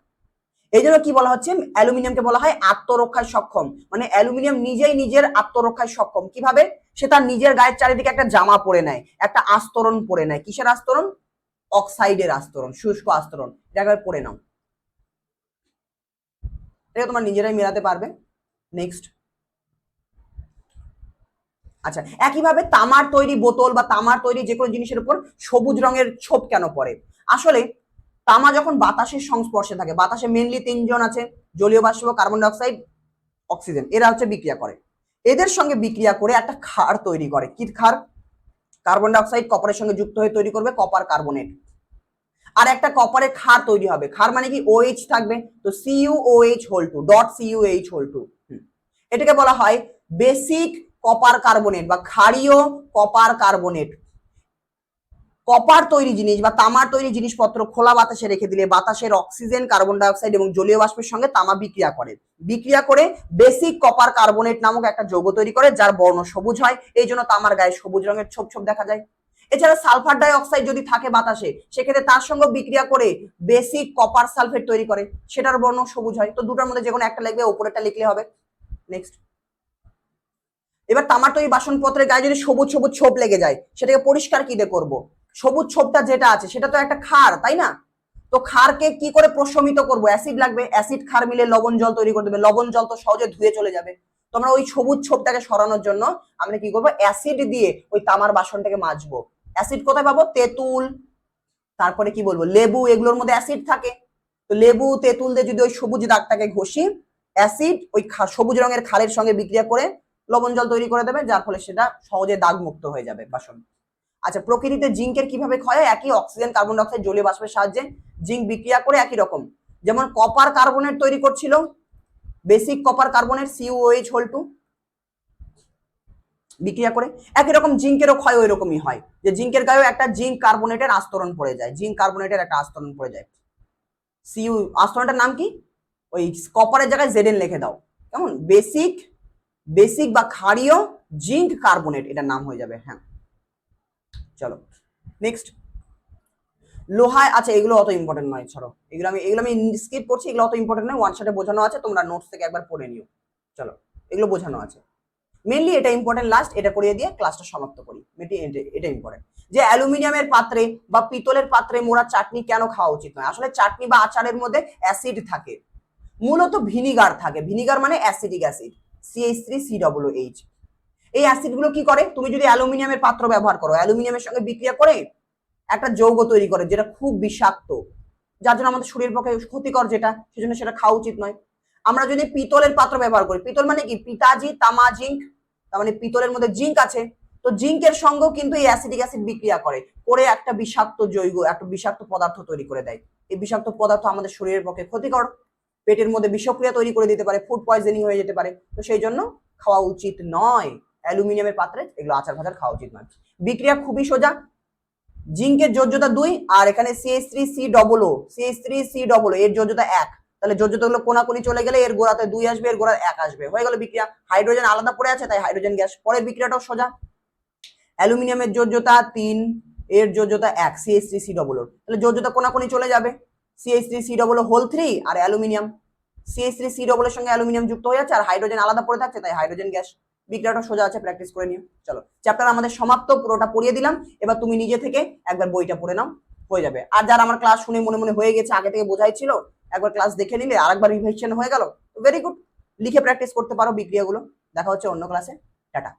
এই জন্য কি বলা হচ্ছে, অ্যালুমিনিয়ামকে বলা হয় আত্মরক্ষায় সক্ষম। মানে অ্যালুমিনিয়াম নিজেই নিজের আত্মরক্ষায় সক্ষম। কিভাবে? সে তার নিজের গায়ের চারিদিকে একটা জামা পরে নেয়, একটা আস্তরণ পরে নেয়। কিসের আস্তরণ? অক্সাইডের আস্তরণ, শুষ্ক আস্তরণ। এটা পরে নাও, এটা তোমরা নিজেরাই মেলাতে পারবে। নেক্সট, আচ্ছা, একইভাবে তামার তৈরি বোতল বা তামার তৈরি যে কোনো জিনিসের উপর সবুজ রঙের ছোপ কেন পড়ে? আসলে তামা যখন বাতাসের সংস্পর্শে থাকে, বাতাসে মেনলি তিনজন আছে, জলীয় বাষ্প, কার্বন ডাইঅক্সাইড, অক্সিজেন, এরা হচ্ছে বিক্রিয়া করে। এদের সঙ্গে বিক্রিয়া করে একটা ক্ষার তৈরি করে। কি ক্ষার? কার্বন ডাইঅক্সাইড কপারের সঙ্গে যুক্ত হয়ে তৈরি করবে কপার কার্বনেট, আর একটা কপারের ক্ষার তৈরি হবে। ক্ষার মানে কি? OH থাকবে, তো CuOH2 এটাকে বলা হয় বেসিক কপার কার্বনেট বা ক্ষারীয় কপার কার্বনেট। কপার তৈরি জিনিস বা তামার তৈরি জিনিসপত্র খোলা বাতাসে রেখে দিলে বাতাসের অক্সিজেন, কার্বন ডাইঅক্সাইড এবং জলীয় বাষ্পের সঙ্গে তামা বিক্রিয়া করে বেসিক কপার কার্বনেট নামক একটা যৌগ তৈরি করে, যার বর্ণ সবুজ হয়। এই জন্য তামার গায়ে সবুজ রঙের ছোপ ছোপ দেখা যায়। এছাড়া সালফার ডাই অক্সাইড যদি থাকে বাতাসে, সেক্ষেত্রে তার সঙ্গে বিক্রিয়া করে বেসিক কপার সালফেট তৈরি করে, সেটার বর্ণ সবুজ হয়। তো দুটার মধ্যে যে কোনো একটা লিখবে, উপরেরটা লিখলে হবে। নেক্সট, এবার তামার তৈরি বাসনপত্রের গায়ে যদি সবুজ সবুজ ছোপ লেগে যায়, সেটাকে পরিষ্কার কি দিয়ে করবো? সবুজ ছোপটা যেটা আছে সেটা তো একটা ক্ষার, তাই না? তো ক্ষারকে কি করে প্রশমিত করবো? অ্যাসিড লাগবে, অ্যাসিড ক্ষার মিলে লবণ জল তৈরি করে দেবে। লবণ জল তো সহজে ধুয়ে চলে যাবে। তো আমরা ওই সবুজ ছোপটাকে সরানোর জন্য আমরা কি করবো? অ্যাসিড দিয়ে ওই তামার বাসনটাকে মাজবো। অ্যাসিড কোথায় পাবো? তেঁতুল, তারপরে কি বলবো, লেবু, এগুলোর মধ্যে অ্যাসিড থাকে। তো লেবু, তেঁতুল দিয়ে যদি ওই সবুজ দাগটাকে ঘষি, অ্যাসিড ওই সবুজ রঙের ক্ষারের সঙ্গে বিক্রিয়া করে লবণ জল তৈরি করে দেবে, যার ফলে সেটা সহজে দাগ মুক্ত হয়ে যাবে বাসন। আচ্ছা, প্রকৃতিতে জিঙ্কের কিভাবে ক্ষয় হয়? একই অক্সিজেন, কার্বন ডাইঅক্সাইড, জলীয় বাষ্পের সাহায্যে জিঙ্ক বিক্রিয়া করে একই রকম। যেমন কপার কার্বনেট তৈরি করছিল, বেসিক কপার কার্বনেট CuOH2, বিক্রিয়া করে। একই রকম জিঙ্কেরও ক্ষয় ওই রকমই হয়, যে জিঙ্কের গায়েও একটা জিঙ্ক কার্বনেটের আস্তরণ পড়ে যায়, জিঙ্ক কার্বনেটের একটা আস্তরণ পড়ে যায়। সিইউ আস্তরণটার নাম কি? ওই কপারের জায়গায় জেডেন লিখে দাও, কেমন? বেসিক বা ক্ষারীয় জিঙ্ক কার্বনেট, এটার নাম হয়ে যাবে। হ্যাঁ, চলো নেক্সট। লোহায়, আচ্ছা এগুলো অত ইম্পর্টেন্ট নয়, ছাড়ো এগুলো আমি স্কিপ করছি, এগুলো অত ইম্পর্টেন্ট নয়, ওয়ান শটে বোঝানো আছে, তোমরা নোটস থেকে একবার পড়ে নিও। চলো, এগুলো বোঝানো আছে, মেনলি এটা ইম্পর্টেন্ট, লাস্ট এটা করিয়ে দিয়ে ক্লাসটা সমাপ্ত করি। এটা ইম্পর্টেন্ট যে অ্যালুমিনিয়ামের পাত্রে বা পিতলের পাত্রে মোড়া চাটনি কেন খাওয়া উচিত নয়। আসলে চাটনি বা আচারের মধ্যে অ্যাসিড থাকে, মূলত ভিনিগার থাকে। ভিনিগার মানে অ্যাসিডিক অ্যাসিড, CH3COOH। এই অ্যাসিডগুলো কি করে, তুমি যদি অ্যালুমিনিয়ামের পাত্র ব্যবহার করো, অ্যালুমিনিয়ামের সঙ্গে বিক্রিয়া করে একটা যৌগ তৈরি করে যেটা খুব বিষাক্ত, যার জন্য আমাদের শরীরের পক্ষে ক্ষতিকর, যেটা সেজন্য সেটা খাওয়া উচিত নয়। আমরা যদি পিতলের পাত্র ব্যবহার করি, পিতল মানে কি, পিতাজি তামা জিঙ্ক, তার মানে পিতলের মধ্যে জিঙ্ক আছে, তো জিঙ্কের সঙ্গেও কিন্তু এই অ্যাসিডিক অ্যাসিড বিক্রিয়া করে একটা বিষাক্ত যৌগ, একটা বিষাক্ত পদার্থ তৈরি করে দেয়। এই বিষাক্ত পদার্থ আমাদের শরীরের পক্ষে ক্ষতিকর, পেটের মধ্যে বিষক্রিয়া তৈরি করে দিতে পারে, ফুড পয়জনিং হয়ে যেতে পারে, তো সেই জন্য খাওয়া উচিত নয়। অ্যালুমিনিয়ামের পাত্রে এগুলো আচার ভাজার খাওয়া উচিত নয়। বিক্রিয়া খুবই সোজা, জিঙ্কের যোজ্যতা 2 আর এখানে CH3COO এর যোজ্যতা 1, তাহলে যোজ্যতা গুলো কোনাকুনি চলে গেলে এর গোড়াতে 2 আসবে, এর গোড়ায় 1 আসবে, হয়ে গেল বিক্রিয়া। হাইড্রোজেন আলাদা পড়ে আছে, তাই হাইড্রোজেন গ্যাস। পরের বিক্রিয়াটাও সোজা, অ্যালুমিনিয়ামের যোজ্যতা 3, এর যোজ্যতা 1, CH3COO, তাহলে যোজ্যতা কোনাকুনি চলে যাবে, CH3COO হোল 3 আর অ্যালুমিনিয়াম, CH3COO এর সঙ্গে অ্যালুমিনিয়াম যুক্ত হয়ে যাচ্ছে আর হাইড্রোজেন আলাদা পড়ে থাকছে, তাই হাইড্রোজেন গ্যাস। বিক্রিয়াটা সোজা আছে, প্র্যাকটিস করে নিও। চলো, চ্যাপ্টার আমাদের সমাপ্ত, পুরোটা পড়িয়ে দিলাম, এবার তুমি নিজে থেকে একবার বইটা পড়ে নাও, হয়ে যাবে। আর যারা আমার ক্লাস শুনে মনে মনে হয়ে গেছে, আগে থেকে বোঝাই ছিল, একবার ক্লাস দেখে নিলে আরেকবার রিভিশন হয়ে গেল, ভেরি গুড। লিখে প্র্যাকটিস করতে পারো বিক্রিয়াগুলো। দেখা হচ্ছে অন্য ক্লাসে, টাটা।